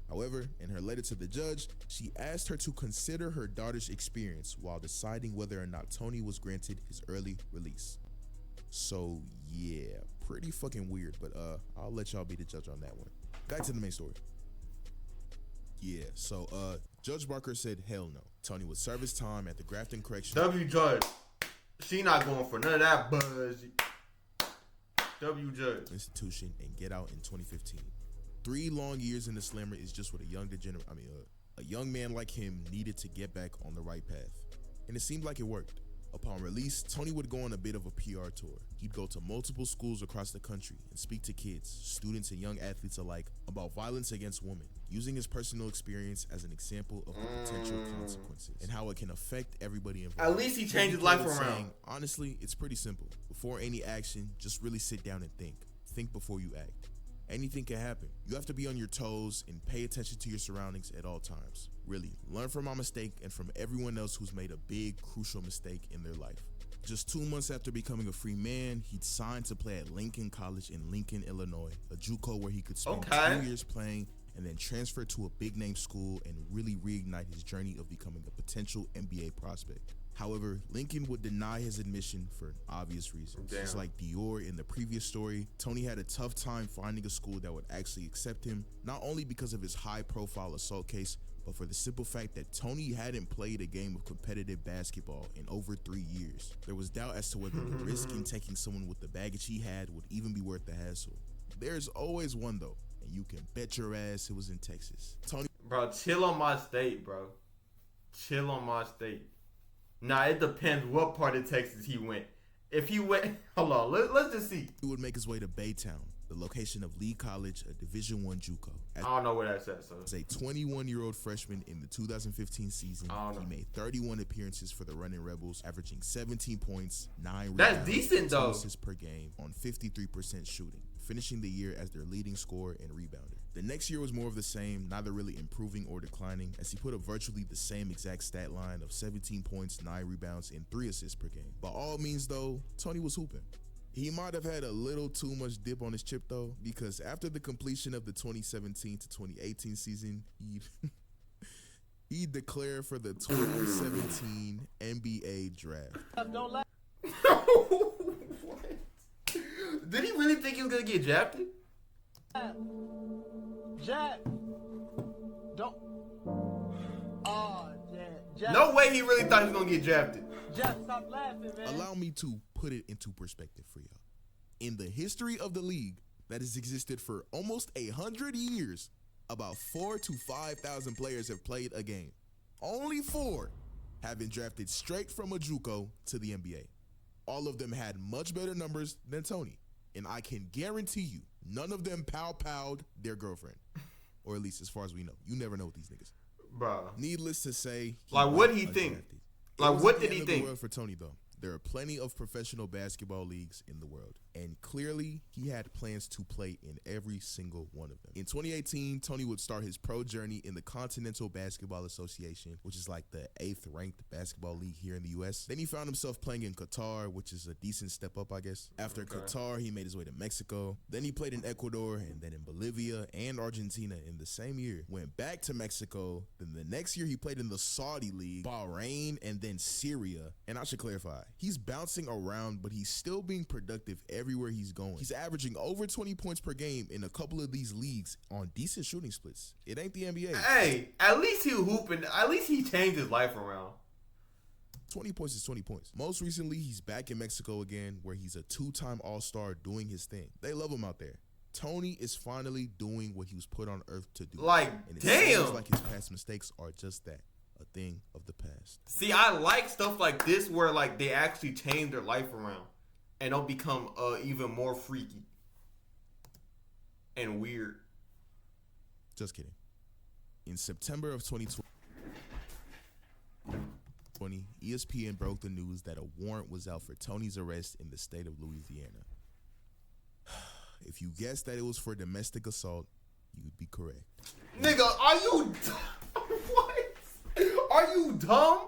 However, in her letter to the judge, she asked her to consider her daughter's experience while deciding whether or not Tony was granted his early release. So yeah, pretty fucking weird, but I'll let y'all be the judge on that one. Back to the main story. Yeah, so Judge Barker said hell no. Tony would serve his time at the Grafton Correctional Judge. She not going for none of that buzz. Judge Institution and get out in 2015. 3 long years in the slammer is just what a young man like him needed to get back on the right path. And it seemed like it worked. Upon release, Tony would go on a bit of a PR tour. He'd go to multiple schools across the country and speak to kids, students, and young athletes alike about violence against women, using his personal experience as an example of the potential consequences and how it can affect everybody involved. At least he changed his life around. Saying, honestly, it's pretty simple. Before any action, just really sit down and think. Think before you act. Anything can happen. You have to be on your toes and pay attention to your surroundings at all times. Really, learn from my mistake and from everyone else who's made a big, crucial mistake in their life. Just 2 months after becoming a free man, he'd signed to play at Lincoln College in Lincoln, Illinois, a JUCO where he could spend 2 years playing and then transfer to a big name school and really reignite his journey of becoming a potential NBA prospect. However, Lincoln would deny his admission for obvious reasons. Just like Dior in the previous story, Tony had a tough time finding a school that would actually accept him, not only because of his high-profile assault case, but for the simple fact that Tony hadn't played a game of competitive basketball in over 3 years. There was doubt as to whether the risk in taking someone with the baggage he had would even be worth the hassle. There's always one though, and you can bet your ass it was in Texas. Tony, bro, chill on my state, bro. Chill on my state. Nah, it depends what part of Texas he went. If he went, hold on, let's just see. He would make his way to Baytown, the location of Lee College, a Division I JUCO. I don't know where that's at, so. As a 21-year-old freshman in the 2015 season, he made 31 appearances for the Running Rebels, averaging 17 points, 9 That's rebounds, decent, 2 though. assists per game on 53% shooting, finishing the year as their leading scorer and rebounder. The next year was more of the same, neither really improving or declining, as he put up virtually the same exact stat line of 17 points, 9 rebounds, and 3 assists per game. By all means, though, Tony was hooping. He might have had a little too much dip on his chip, though, because after the completion of the 2017 to 2018 season, he declared for the 2017 NBA draft. What? Did he really think he was going to get drafted? Jack, don't. Oh, Jack. No way he really thought he was going to get drafted. Jack, stop laughing, man. Allow me to put it into perspective for y'all. In the history of the league that has existed for almost 100 years, about 4,000 to 5,000 players have played a game. Only 4 have been drafted straight from a JUCO to the NBA. All of them had much better numbers than Tony. And I can guarantee you, none of them pow-powed their girlfriend. Or at least as far as we know. You never know with these niggas. Bro. Needless to say, like, what did he think? Like, what did he think? For Tony, though. There are plenty of professional basketball leagues in the world, and clearly he had plans to play in every single one of them. In 2018, Tony would start his pro journey in the Continental Basketball Association, which is like the 8th ranked basketball league here in the US. Then he found himself playing in Qatar, which is a decent step up, I guess. After Qatar, he made his way to Mexico. Then he played in Ecuador, and then in Bolivia and Argentina in the same year. Went back to Mexico. Then the next year he played in the Saudi League, Bahrain, and then Syria. And I should clarify, he's bouncing around, but he's still being productive everywhere he's going. He's averaging over 20 points per game in a couple of these leagues on decent shooting splits. It ain't the NBA. Hey, at least he hooping. At least he changed his life around. 20 points is 20 points. Most recently, he's back in Mexico again, where he's a 2-time All-Star doing his thing. They love him out there. Tony is finally doing what he was put on earth to do. Like, and it damn. seems like his past mistakes are just that. A thing of the past. See, I like stuff like this where like they actually change their life around and don't become even more freaky and weird. Just kidding. In September of 2020, ESPN broke the news that a warrant was out for Tony's arrest in the state of Louisiana. If you guessed that it was for domestic assault, you'd be correct. Nigga, are you what? Are you dumb?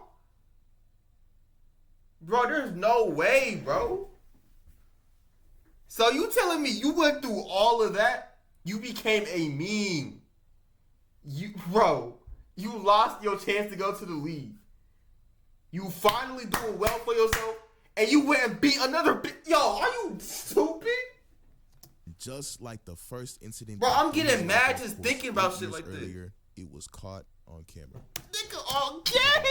Bro, there's no way, bro. So you telling me you went through all of that? You became a meme. You lost your chance to go to the league. You finally doing well for yourself, and you went and beat another. Yo, are you stupid? Just like the first incident. Bro, I'm getting mad just thinking about shit like this. It was caught on camera. Nigga, again?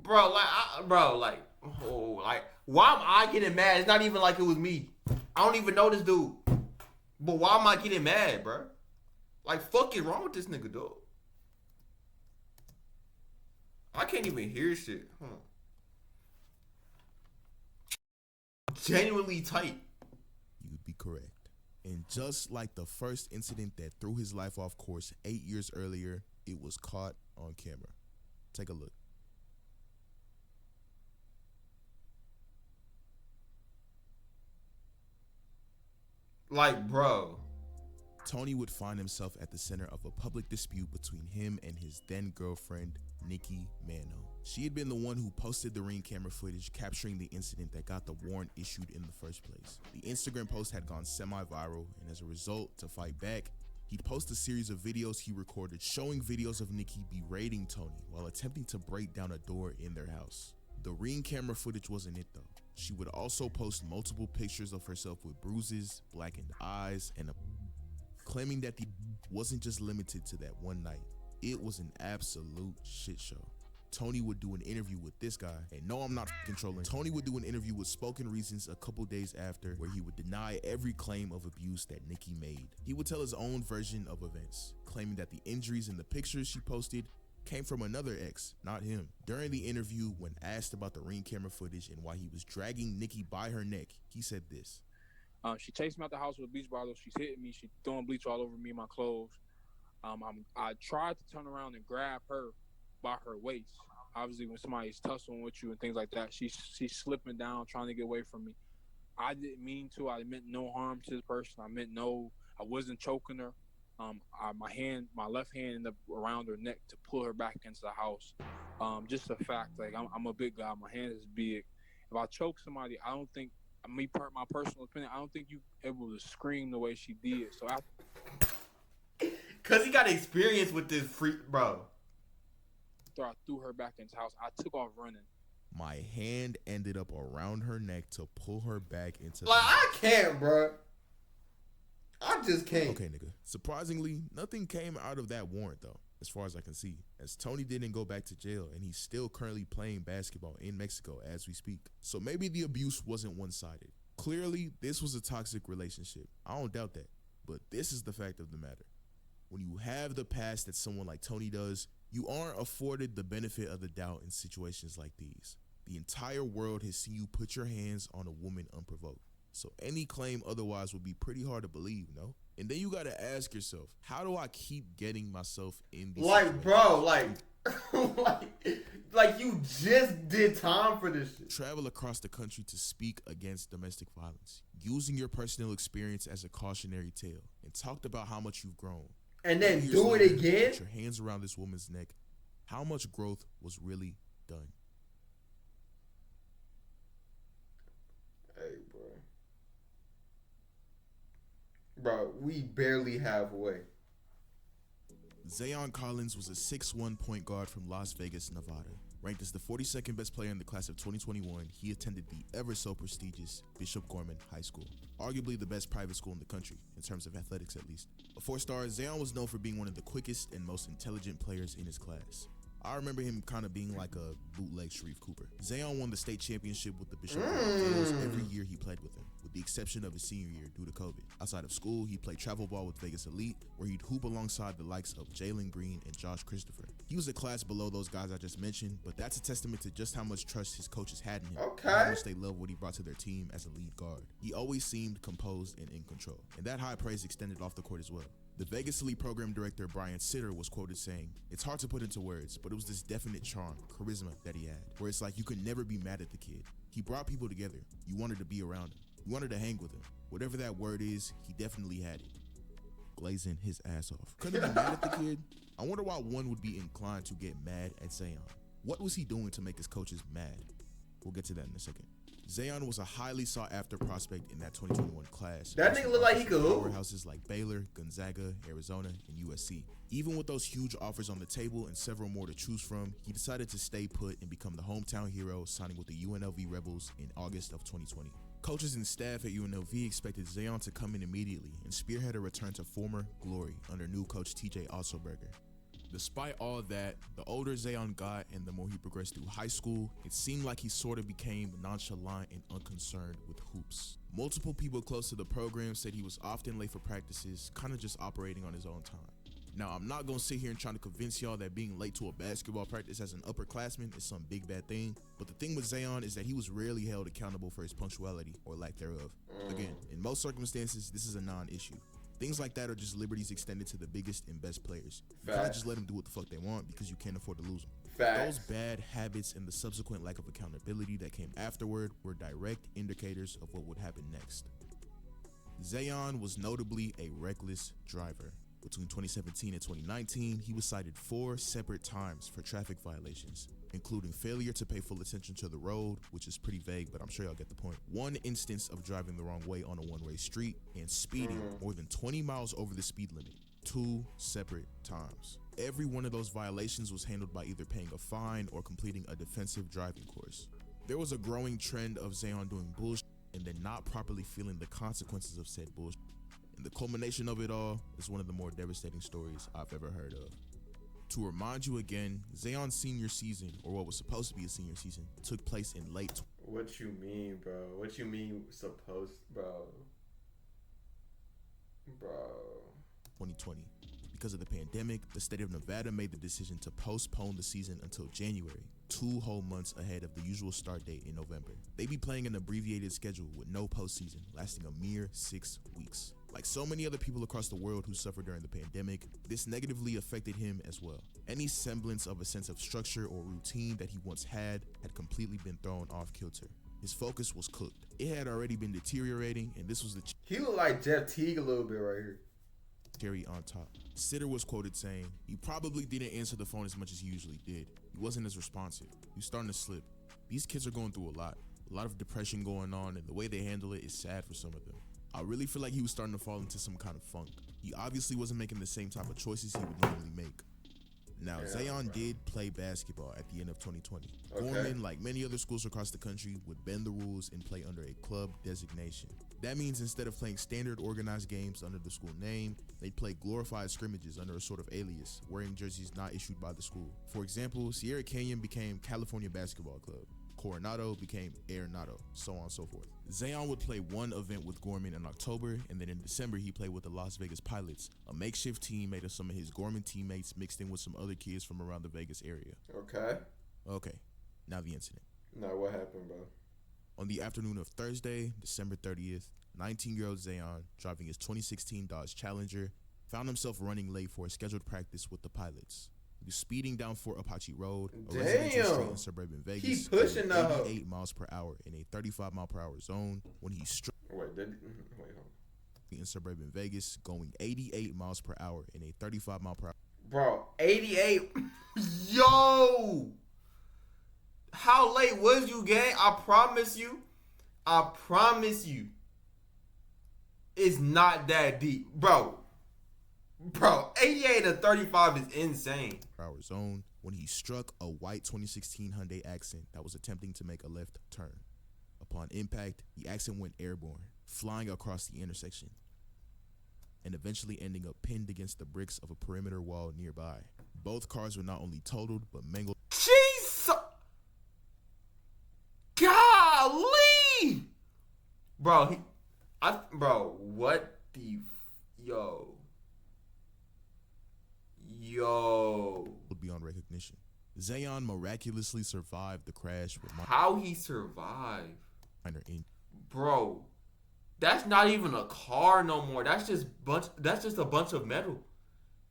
Bro, why am I getting mad? It's not even like it was me. I don't even know this dude. But why am I getting mad, bro? Like, fuck is wrong with this nigga, dude? I can't even hear shit. Genuinely tight. You'd be correct. And just like the first incident that threw his life off course 8 years earlier, it was caught on camera. Take a look. Like, bro. Tony would find himself at the center of a public dispute between him and his then girlfriend, Nikki Mano. She had been the one who posted the Ring camera footage capturing the incident that got the warrant issued in the first place. The Instagram post had gone semi-viral, and as a result, to fight back, he'd post a series of videos he recorded showing videos of Nikki berating Tony while attempting to break down a door in their house. The Ring camera footage wasn't it though. She would also post multiple pictures of herself with bruises, blackened eyes, and claiming that the wasn't just limited to that one night. It was an absolute shit show. Tony would do an interview with this guy, and no, I'm not controlling. Tony would do an interview with Spoken Reasons a couple days after, where he would deny every claim of abuse that Nikki made. He would tell his own version of events, claiming that the injuries in the pictures she posted came from another ex, not him. During the interview, when asked about the Ring camera footage and why he was dragging Nikki by her neck, he said this. She chased me out the house with a bleach bottle. She's hitting me. She's throwing bleach all over me and my clothes. I tried to turn around and grab her by her waist. Obviously, when somebody's tussling with you and things like that, she's slipping down, trying to get away from me. I didn't mean to. I meant no harm to the person. I wasn't choking her. My left hand ended up around her neck to pull her back into the house. Just a fact, like I'm a big guy. My hand is big. If I choke somebody, I don't think, my personal opinion, I don't think you able to scream the way she did. So Cause he got experience with this freak, bro. After I threw her back into the house, I took off running. My hand ended up around her neck to pull her back into the house. I can't, bro. I just can't. Okay, nigga. Surprisingly, nothing came out of that warrant though, as far as I can see, as Tony didn't go back to jail and he's still currently playing basketball in Mexico as we speak. So maybe the abuse wasn't one-sided. Clearly, this was a toxic relationship. I don't doubt that, but this is the fact of the matter. When you have the past that someone like Tony does, you aren't afforded the benefit of the doubt in situations like these. The entire world has seen you put your hands on a woman unprovoked. So any claim otherwise would be pretty hard to believe, no? And then you gotta ask yourself, how do I keep getting myself in these situations? Bro, like you just did time for this shit. Travel across the country to speak against domestic violence, using your personal experience as a cautionary tale, and talked about how much you've grown. And then do it again? Put your hands around this woman's neck. How much growth was really done? Hey, bro. Bro, we barely halfway. Zayon Collins was a 6'1" point guard from Las Vegas, Nevada. Ranked as the 42nd best player in the class of 2021, he attended the ever so prestigious Bishop Gorman High School, arguably the best private school in the country, in terms of athletics at least. A 4-star, Zayon was known for being one of the quickest and most intelligent players in his class. I remember him kind of being like a bootleg Sharif Cooper. Zayon won the state championship with the Bishop Gorman every year he played with them, with the exception of his senior year due to COVID. Outside of school, he played travel ball with Vegas Elite, where he'd hoop alongside the likes of Jalen Green and Josh Christopher. He was a class below those guys I just mentioned, but that's a testament to just how much trust his coaches had in him, and how much they loved what he brought to their team as a lead guard. He always seemed composed and in control, and that high praise extended off the court as well. The Vegas Elite program director Brian Sitter was quoted saying, "It's hard to put into words, but it was this definite charm, charisma that he had, where it's like you could never be mad at the kid. He brought people together. You wanted to be around him. You wanted to hang with him. Whatever that word is, he definitely had it." Glazing his ass off. Couldn't be mad at the kid? I wonder why one would be inclined to get mad at Zayon. What was he doing to make his coaches mad? We'll get to that in a second. Zion was a highly sought-after prospect in that 2021 class. That nigga look like he could hoop. Powerhouses like Baylor, Gonzaga, Arizona, and USC. Even with those huge offers on the table and several more to choose from, he decided to stay put and become the hometown hero, signing with the UNLV Rebels in August of 2020. Coaches and staff at UNLV expected Zion to come in immediately and spearhead a return to former glory under new coach TJ Otzelberger. Despite all that, the older Zion got and the more he progressed through high school, it seemed like he sort of became nonchalant and unconcerned with hoops. Multiple people close to the program said he was often late for practices, kind of just operating on his own time. Now, I'm not going to sit here and try to convince y'all that being late to a basketball practice as an upperclassman is some big bad thing, but the thing with Zion is that he was rarely held accountable for his punctuality or lack thereof. Again, in most circumstances, this is a non-issue. Things like that are just liberties extended to the biggest and best players. You can't just let them do what the fuck they want because you can't afford to lose them. Those bad habits and the subsequent lack of accountability that came afterward were direct indicators of what would happen next. Zion was notably a reckless driver. Between 2017 and 2019, he was cited 4 separate times for traffic violations, including failure to pay full attention to the road, which is pretty vague, but I'm sure y'all get the point. 1 instance of driving the wrong way on a one-way street, and speeding more than 20 miles over the speed limit, 2 separate times. Every one of those violations was handled by either paying a fine or completing a defensive driving course. There was a growing trend of Zion doing bullshit and then not properly feeling the consequences of said bullshit. And the culmination of it all is one of the more devastating stories I've ever heard of. To remind you again, Zion's senior season, or what was supposed to be a senior season, took place in late. What you mean, bro? What you mean supposed, bro? 2020. Because of the pandemic, the state of Nevada made the decision to postpone the season until January, 2 whole months ahead of the usual start date in November. They be playing an abbreviated schedule with no postseason, lasting a mere 6 weeks. Like so many other people across the world who suffered during the pandemic, this negatively affected him as well. Any semblance of a sense of structure or routine that he once had completely been thrown off kilter. His focus was cooked. It had already been deteriorating, and this was the he looked like Jeff Teague a little bit right here. Cherry on top. Sitter was quoted saying, "He probably didn't answer the phone as much as he usually did. He wasn't as responsive. He was starting to slip. These kids are going through a lot of depression going on, and the way they handle it is sad for some of them." I really feel like he was starting to fall into some kind of funk. He obviously wasn't making the same type of choices he would normally make. Now, Zion did play basketball at the end of 2020. Gorman, like many other schools across the country, would bend the rules and play under a club designation. That means instead of playing standard organized games under the school name, they'd play glorified scrimmages under a sort of alias, wearing jerseys not issued by the school. For example, Sierra Canyon became California Basketball Club. Coronado became Air Nado, so on and so forth. Zion would play one event with Gorman in October, and then in December he played with the Las Vegas Pilots, a makeshift team made of some of his Gorman teammates mixed in with some other kids from around the Vegas area. Okay, now the incident. Now what happened, bro? On the afternoon of Thursday, December 30th, 19-year-old Zion, driving his 2016 Dodge Challenger, found himself running late for a scheduled practice with the Pilots. He was speeding down Fort Apache Road, a residential street in suburban Vegas, he's pushing 88 miles per hour in a 35 mile per hour zone when he struck. Wait, hold on. In suburban Vegas, going 88 miles per hour in a 35 mile per hour. Bro, 88. Yo! How late was you, gang? I promise you. It's not that deep. Bro, 88 to 35 is insane. Hour zone when he struck a white 2016 Hyundai Accent that was attempting to make a left turn. Upon impact, the Accent went airborne, flying across the intersection, and eventually ending up pinned against the bricks of a perimeter wall nearby. Both cars were not only totaled, but mangled. Jesus! Golly! Bro, what the... Yo. Beyond recognition. Zion miraculously survived the crash with how he survived? Minor injury. Bro, that's not even a car no more. That's just a bunch of metal.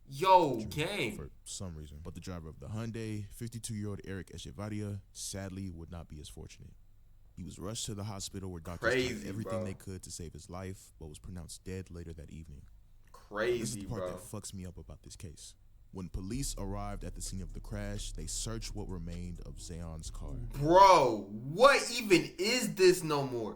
Yo, gang. For some reason. But the driver of the Hyundai, 52-year-old Eric Echevarria, sadly would not be as fortunate. He was rushed to the hospital where doctors tried everything they could to save his life, but was pronounced dead later that evening. Crazy, this is the part bro. that fucks me up about this case. When police arrived at the scene of the crash, they searched what remained of Zayon's car. Bro, what even is this no more?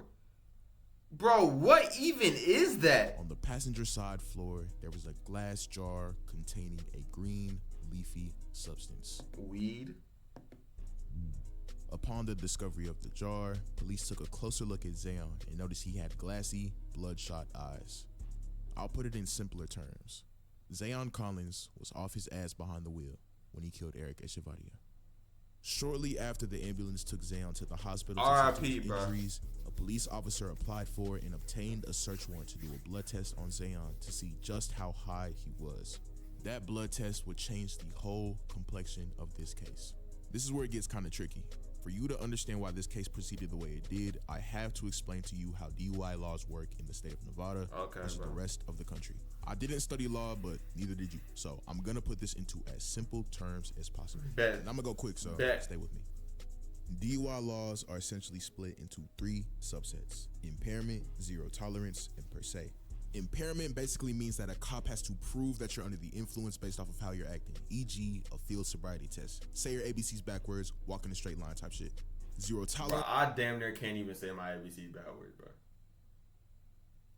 Bro, what even is that? On the passenger side floor, there was a glass jar containing a green, leafy substance. Weed? Upon the discovery of the jar, police took a closer look at Zayon and noticed he had glassy, bloodshot eyes. I'll put it in simpler terms. Zayon Collins was off his ass behind the wheel when he killed Eric Echevarria. Shortly after the ambulance took Zayon to the hospital to test his injuries, a police officer applied for and obtained a search warrant to do a blood test on Zayon to see just how high he was. That blood test would change the whole complexion of this case. This is where it gets kind of tricky. For you to understand why this case proceeded the way it did, I have to explain to you how DUI laws work in the state of Nevada versus the rest of the country. I didn't study law, but neither did you. So I'm gonna put this into as simple terms as possible. And I'm gonna go quick, so stay with me. DUI laws are essentially split into 3 subsets: impairment, zero tolerance, and per se. Impairment basically means that a cop has to prove that you're under the influence based off of how you're acting, e.g. a field sobriety test. Say your ABCs backwards, walk in a straight line type shit. Zero tolerance. Bro, I damn near can't even say my ABCs backwards, bro.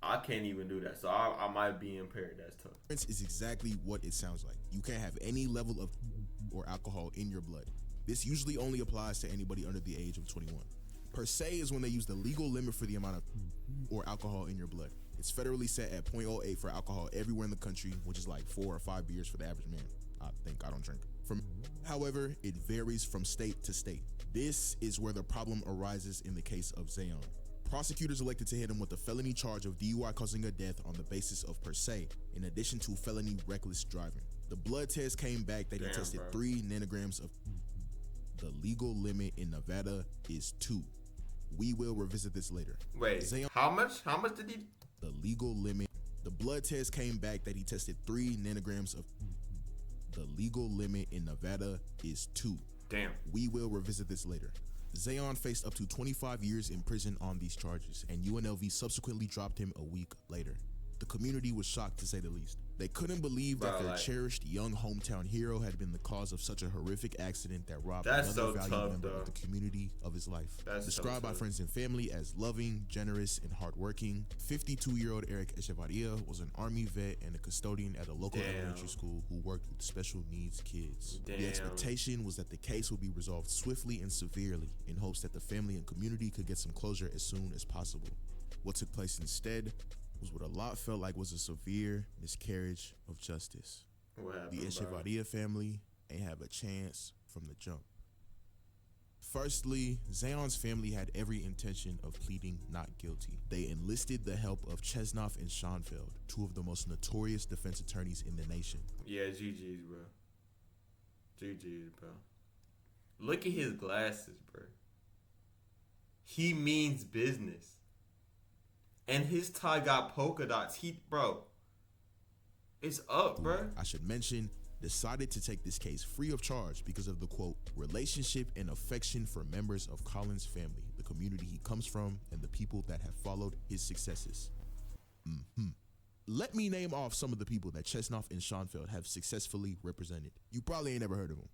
I can't even do that, so I might be impaired. That's tough. Is exactly what it sounds like. You can't have any level of or alcohol in your blood. This usually only applies to anybody under the age of 21. Per se is when they use the legal limit for the amount of or alcohol in your blood. It's federally set at 0.08 for alcohol everywhere in the country, which is like 4 or 5 beers for the average man. I don't drink. However, it varies from state to state. This is where the problem arises in the case of Zayon. Prosecutors elected to hit him with a felony charge of DUI causing a death on the basis of per se, in addition to felony reckless driving. The blood test came back that he tested 3 nanograms of. The legal limit in Nevada is 2. We will revisit this later. Wait, Zayon, how much? How much did he? The legal limit. The blood test came back that he tested 3 nanograms of. The legal limit in Nevada is 2. Damn. We will revisit this later. Zayon faced up to 25 years in prison on these charges, and UNLV subsequently dropped him a week later. The community was shocked, to say the least. They couldn't believe that their cherished young hometown hero had been the cause of such a horrific accident that robbed another valued member of the community of his life. Described by friends and family as loving, generous, and hardworking, 52-year-old Eric Echevarria was an Army vet and a custodian at a local elementary school who worked with special needs kids. The expectation was that the case would be resolved swiftly and severely in hopes that the family and community could get some closure as soon as possible. What took place instead was what a lot felt like was a severe miscarriage of justice. The Echevarria family ain't have a chance from the jump. Firstly, Zayon's family had every intention of pleading not guilty. They enlisted the help of Chesnoff and Schoenfeld, 2 of the most notorious defense attorneys in the nation. Yeah, GG's, bro. GG's, bro. Look at his glasses, bro. He means business. And his tie got polka dots. Bro, it's up, bro. I should mention, decided to take this case free of charge because of the, quote, relationship and affection for members of Collins' family, the community he comes from, and the people that have followed his successes. Let me name off some of the people that Chesnoff and Schoenfeld have successfully represented. You probably ain't never heard of them.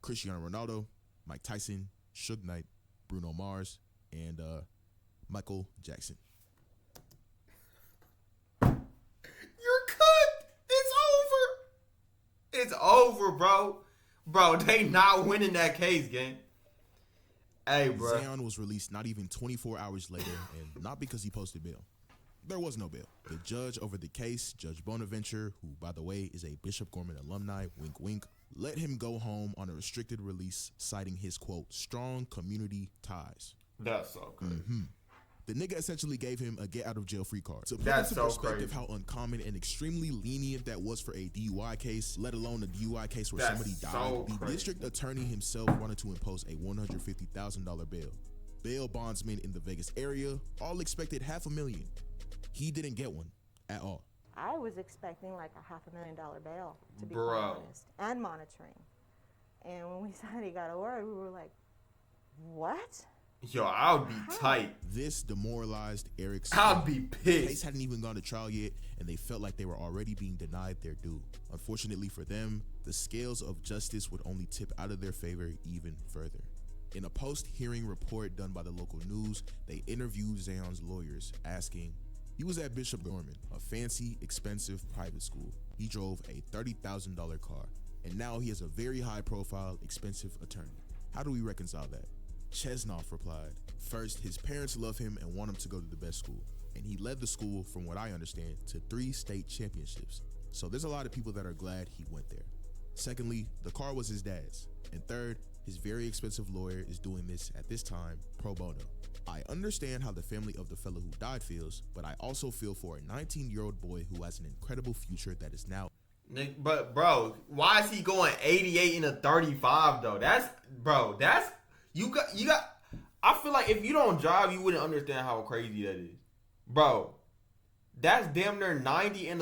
Cristiano Ronaldo, Mike Tyson, Suge Knight, Bruno Mars, and Michael Jackson. You're cooked. It's over. It's over, bro. Bro, they not winning that case, gang. Hey, bro. Zayon was released not even 24 hours later, and not because he posted bail. There was no bail. The judge over the case, Judge Bonaventure, who, by the way, is a Bishop Gorman alumni, wink wink, let him go home on a restricted release, citing his, quote, strong community ties. That's so crazy. The nigga essentially gave him a get-out-of-jail-free card. To put That's into so perspective crazy. how uncommon and extremely lenient that was for a DUI case, let alone a DUI case where somebody died, so the crazy. district attorney himself wanted to impose a $150,000 bail. Bail bondsmen in the Vegas area all expected $500,000. He didn't get one at all. I was expecting like a $500,000 bail, to be Bro. quite honest, and monitoring. And when we said he got a word, we were like, what? Yo, I would be tight. This demoralized Eric's. I'd be pissed. The case hadn't even gone to trial yet, and they felt like they were already being denied their due. Unfortunately for them, the scales of justice would only tip out of their favor even further. In a post-hearing report done by the local news, they interviewed Zayon's lawyers, asking, he was at Bishop Gorman, a fancy, expensive private school. He drove a $30,000 car, and now he has a very high-profile, expensive attorney. How do we reconcile that? Chesnoff replied, first, his parents love him and want him to go to the best school, and he led the school, from what I understand, to 3 state championships. So there's a lot of people that are glad he went there. Secondly, the car was his dad's. And third, his very expensive lawyer is doing this at this time pro bono. I understand how the family of the fellow who died feels, but I also feel for a 19-year-old boy who has an incredible future that is now. But bro, why is he going 88 and a 35 though? You got. I feel like if you don't drive, you wouldn't understand how crazy that is, bro. That's damn near 90 in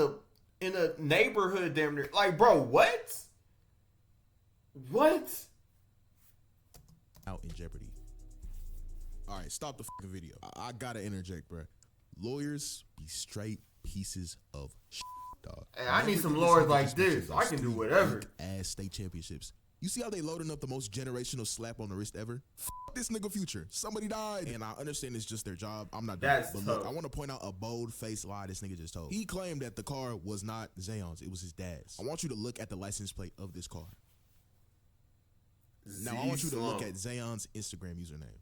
a neighborhood, damn near. Like, bro, what? Out in jeopardy. All right, stop the fucking video. I gotta interject, bro. Lawyers be straight pieces of shit, dog. Hey, I need some lawyers like this. I can do whatever. Ass state championships. You see how they loading up the most generational slap on the wrist ever? Fuck this nigga future. Somebody died. And I understand it's just their job. I'm not doing it. But look, I want to point out a bold-faced lie this nigga just told. He claimed that the car was not Zayon's. It was his dad's. I want you to look at the license plate of this car. Now, I want you to look at Zayon's Instagram username.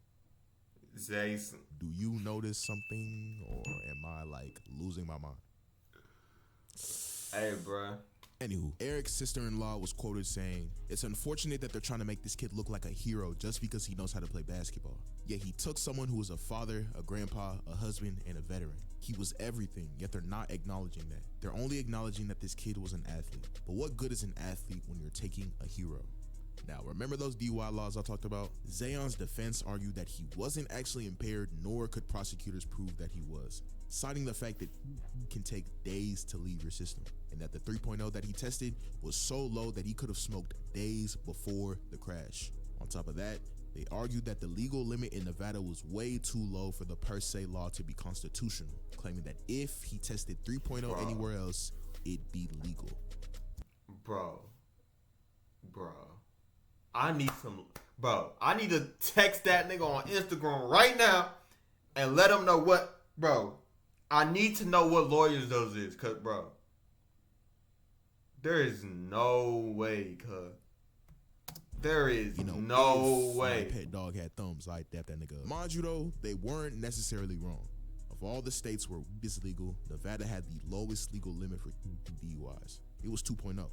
Zayson. Do you notice something, or am I, like, losing my mind? Hey, bro. Anywho, Eric's sister-in-law was quoted saying, it's unfortunate that they're trying to make this kid look like a hero just because he knows how to play basketball. Yet he took someone who was a father, a grandpa, a husband, and a veteran. He was everything, yet they're not acknowledging that. They're only acknowledging that this kid was an athlete. But what good is an athlete when you're taking a hero? Now, remember those DUI laws I talked about? Zayon's defense argued that he wasn't actually impaired, nor could prosecutors prove that he was, citing the fact that it can take days to leave your system, and that the 3.0 that he tested was so low that he could have smoked days before the crash. On top of that, they argued that the legal limit in Nevada was way too low for the per se law to be constitutional, claiming that if he tested 3.0 anywhere else, it'd be legal. Bro. I need to text that nigga on Instagram right now and let him know what, bro. I need to know what lawyers those is, cause bro, there is no way, cuz. There is no way. My pet dog had thumbs, I dap that nigga up. Mind you though, they weren't necessarily wrong. Of all the states where weed is legal, Nevada had the lowest legal limit for DUIs. It was 2.0.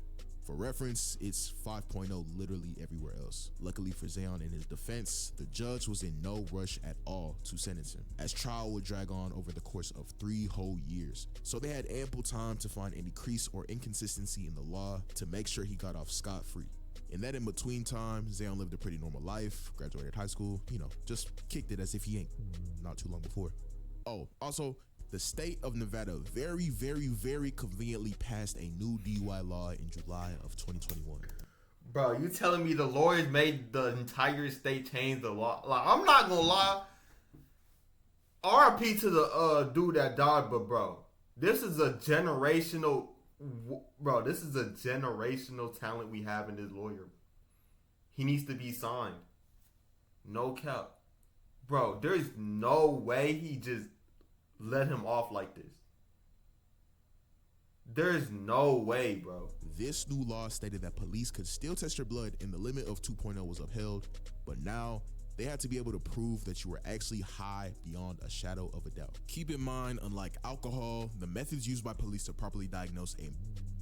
For reference, it's 5.0 literally everywhere else. Luckily for Zayon in his defense, the judge was in no rush at all to sentence him, as trial would drag on over the course of 3 whole years. So they had ample time to find any crease or inconsistency in the law to make sure he got off scot-free. In that in-between time, Zayon lived a pretty normal life, graduated high school, just kicked it as if he ain't not too long before. Oh, also, the state of Nevada very, very, very conveniently passed a new DUI law in July of 2021. Bro, you telling me the lawyers made the entire state change the law? Like, I'm not gonna lie. RIP to the dude that died, but bro, this is a generational talent we have in this lawyer. He needs to be signed. No cap. Bro, there's no way he just let him off like this. There's no way, bro. This new law stated that police could still test your blood and the limit of 2.0 was upheld, but now they had to be able to prove that you were actually high beyond a shadow of a doubt. Keep in mind, unlike alcohol, the methods used by police to properly diagnose a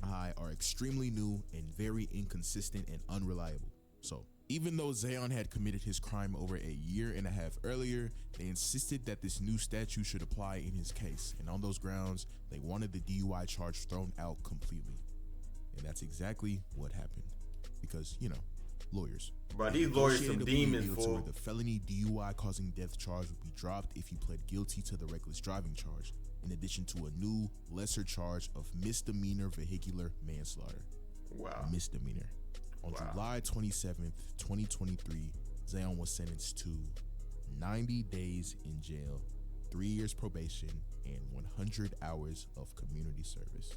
high are extremely new and very inconsistent and unreliable. So, even though Zayon had committed his crime over a year and a half earlier, they insisted that this new statute should apply in his case, and on those grounds, they wanted the DUI charge thrown out completely. And that's exactly what happened. Because, lawyers. But these lawyers some demons, fool. The felony DUI causing death charge would be dropped if he pled guilty to the reckless driving charge, in addition to a new, lesser charge of misdemeanor vehicular manslaughter. Wow. Misdemeanor. On July 27th, 2023, Zayon was sentenced to 90 days in jail, 3 years probation, and 100 hours of community service.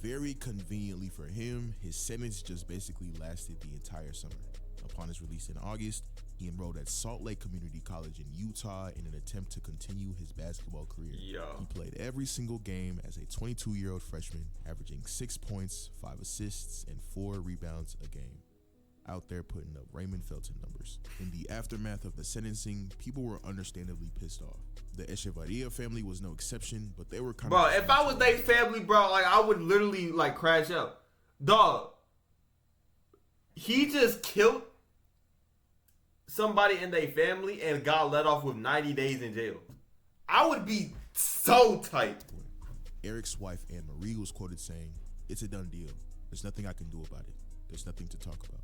Very conveniently for him, his sentence just basically lasted the entire summer. Upon his release in August, he enrolled at Salt Lake Community College in Utah in an attempt to continue his basketball career. He played every single game as a 22-year-old freshman, averaging 6 points, 5 assists, and 4 rebounds a game. Out there putting up Raymond Felton numbers. In the aftermath of the sentencing, people were understandably pissed off. The Echevarria family was no exception, but they were kind of... Bro, if I was their family, bro, like, I would literally, like, crash out. Dog, he just killed somebody in their family and got let off with 90 days in jail. I would be so tight. Eric's wife, Anne Marie, was quoted saying, "It's a done deal. There's nothing I can do about it. There's nothing to talk about."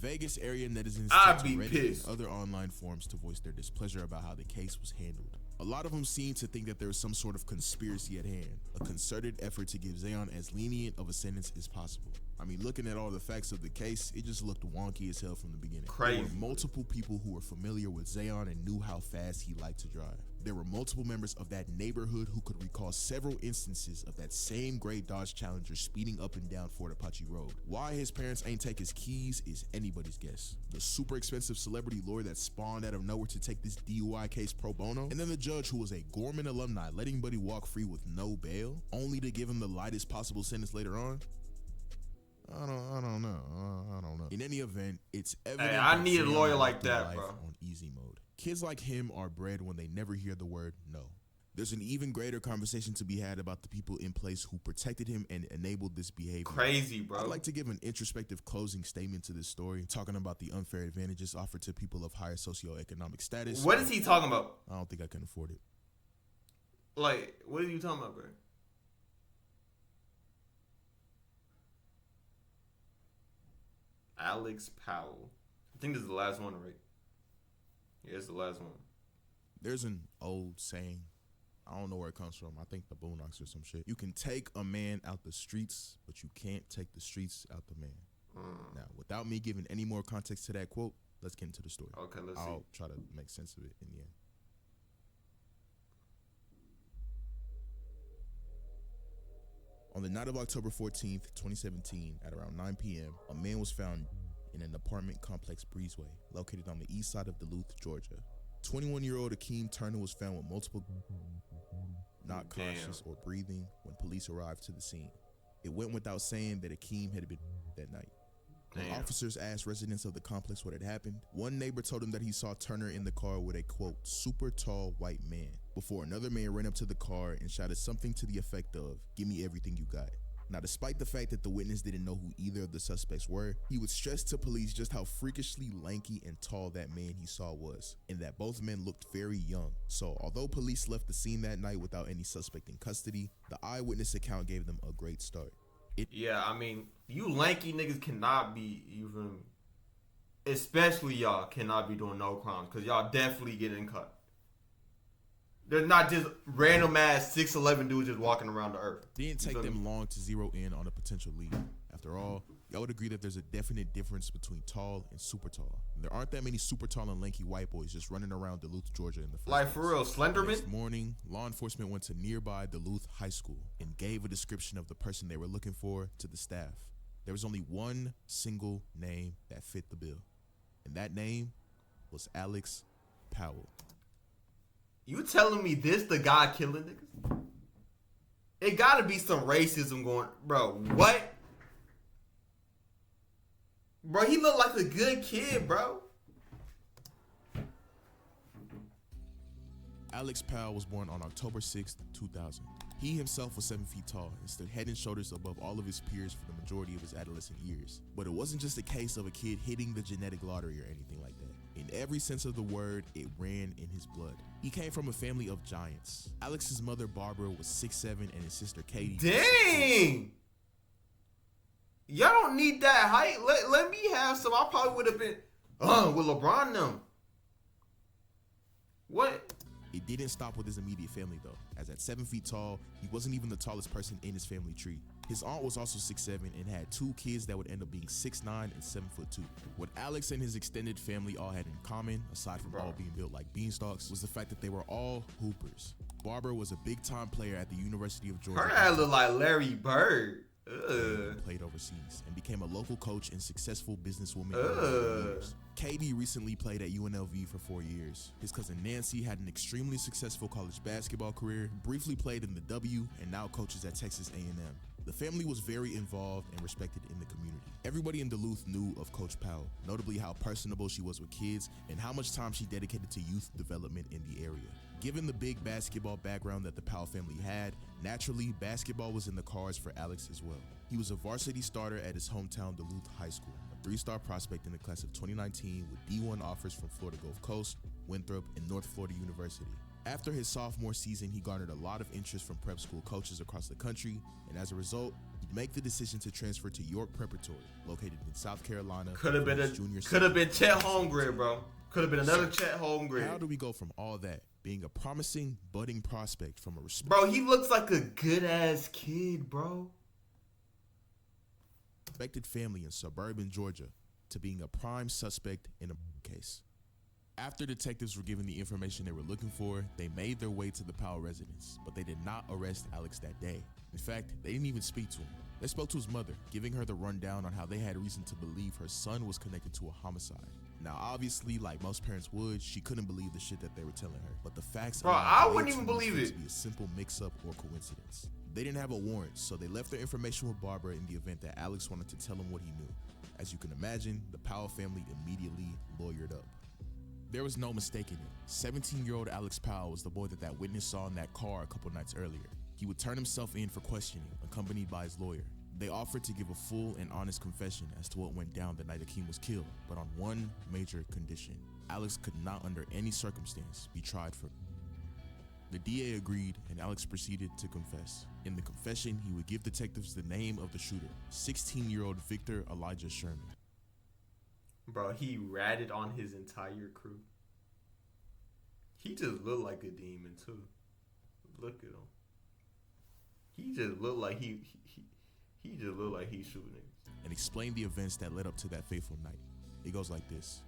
Vegas area netizens took to Reddit and other online forums to voice their displeasure about how the case was handled. A lot of them seemed to think that there was some sort of conspiracy at hand, a concerted effort to give Zion as lenient of a sentence as possible. I mean, looking at all the facts of the case, it just looked wonky as hell from the beginning. There were multiple people who were familiar with Zion and knew how fast he liked to drive. There were multiple members of that neighborhood who could recall several instances of that same gray Dodge Challenger speeding up and down Fort Apache Road. Why his parents ain't take his keys is anybody's guess. The super expensive celebrity lawyer that spawned out of nowhere to take this DUI case pro bono, and then the judge who was a Gorman alumni letting Buddy walk free with no bail, only to give him the lightest possible sentence later on. I don't know. In any event, it's evident. Hey, I need a lawyer like that, bro. On easy mode. Kids like him are bred when they never hear the word no. There's an even greater conversation to be had about the people in place who protected him and enabled this behavior. Crazy, bro. I'd like to give an introspective closing statement to this story, talking about the unfair advantages offered to people of higher socioeconomic status. What is he talking about? I don't think I can afford it. Like, what are you talking about, bro? Alex Powell. I think this is the last one, right? Yeah, it's the last one. There's an old saying. I don't know where it comes from. I think the Boondocks or some shit. You can take a man out the streets, but you can't take the streets out the man. Now, without me giving any more context to that quote, let's get into the story. Okay, let's see. I'll try to make sense of it in the end. On the night of October 14th, 2017, at around 9 p.m., a man was found in an apartment complex breezeway located on the east side of Duluth, Georgia. 21-year-old Akeem Turner was found with multiple not conscious or breathing when police arrived to the scene. It went without saying that Akeem had been that night. When officers asked residents of the complex what had happened, one neighbor told him that he saw Turner in the car with a, quote, super tall white man, before another man ran up to the car and shouted something to the effect of, "Give me everything you got." Now, despite the fact that the witness didn't know who either of the suspects were, he would stress to police just how freakishly lanky and tall that man he saw was, and that both men looked very young. So, although police left the scene that night without any suspect in custody, the eyewitness account gave them a great start. Yeah, I mean, you lanky niggas cannot be even, especially y'all, cannot be doing no crimes, because y'all definitely getting cut. They're not just random ass 6'11" dudes just walking around the earth. Didn't take them long to zero in on a potential lead. After all, y'all would agree that there's a definite difference between tall and super tall. And there aren't that many super tall and lanky white boys just running around Duluth, Georgia in the first place. Like, for real, Slenderman? Next morning, law enforcement went to nearby Duluth High School and gave a description of the person they were looking for to the staff. There was only one single name that fit the bill, and that name was Alex Powell. You telling me this the guy killing niggas? It gotta be some racism going, bro. What? Bro, he looked like a good kid, bro. Alex Powell was born on October 6th, 2000. He himself was 7 feet tall and stood head and shoulders above all of his peers for the majority of his adolescent years. But it wasn't just a case of a kid hitting the genetic lottery or anything like that. In every sense of the word, it ran in his blood. He came from a family of giants. Alex's mother, Barbara, was 6'7", and his sister, Katie. Dang! Y'all don't need that height. Let me have some. I probably would have been with LeBron them. What? It didn't stop with his immediate family though, as at 7 feet tall, he wasn't even the tallest person in his family tree. His aunt was also 6'7" and had 2 kids that would end up being 6'9" and 7'2". What Alex and his extended family all had in common, aside from all being built like beanstalks, was the fact that they were all hoopers. Barbara was a big-time player at the University of Georgia. Her ass look like Larry Bird. Played overseas and became a local coach and successful businesswoman over years. Katie recently played at UNLV for 4 years. His cousin Nancy had an extremely successful college basketball career, briefly played in the W, and now coaches at Texas A&M. The family was very involved and respected in the community. Everybody in Duluth knew of Coach Powell, notably how personable she was with kids and how much time she dedicated to youth development in the area. Given the big basketball background that the Powell family had, naturally, basketball was in the cards for Alex as well. He was a varsity starter at his hometown Duluth High School, a 3-star prospect in the class of 2019 with D1 offers from Florida Gulf Coast, Winthrop, and North Florida University. After his sophomore season, he garnered a lot of interest from prep school coaches across the country, and as a result, he'd make the decision to transfer to York Preparatory, located in South Carolina. Could have been Chet Holmgren, bro. Could have been another Chet Holmgren. How do we go from all that, being a promising, budding prospect from a Bro, he looks like a good-ass kid, bro. respected family in suburban Georgia, to being a prime suspect in a case? After detectives were given the information they were looking for, they made their way to the Powell residence, but they did not arrest Alex that day. In fact, they didn't even speak to him. They spoke to his mother, giving her the rundown on how they had reason to believe her son was connected to a homicide. Now, obviously, like most parents would, she couldn't believe the shit that they were telling her. But the facts I wouldn't even believe it to be a simple mix-up or coincidence. They didn't have a warrant, so they left their information with Barbara in the event that Alex wanted to tell him what he knew. As you can imagine, the Powell family immediately lawyered up. There was no mistaking it. 17-year-old Alex Powell was the boy that witness saw in that car a couple nights earlier. He would turn himself in for questioning, accompanied by his lawyer. They offered to give a full and honest confession as to what went down the night Akeem was killed, but on one major condition. Alex could not under any circumstance be tried for. The DA agreed, and Alex proceeded to confess. In the confession, he would give detectives the name of the shooter, 16-year-old Victor Elijah Sherman. Bro, he ratted on his entire crew. He just looked like a demon too. Look at him. He just looked like he just looked like he's shooting niggas. And explained the events that led up to that fateful night. It goes like this.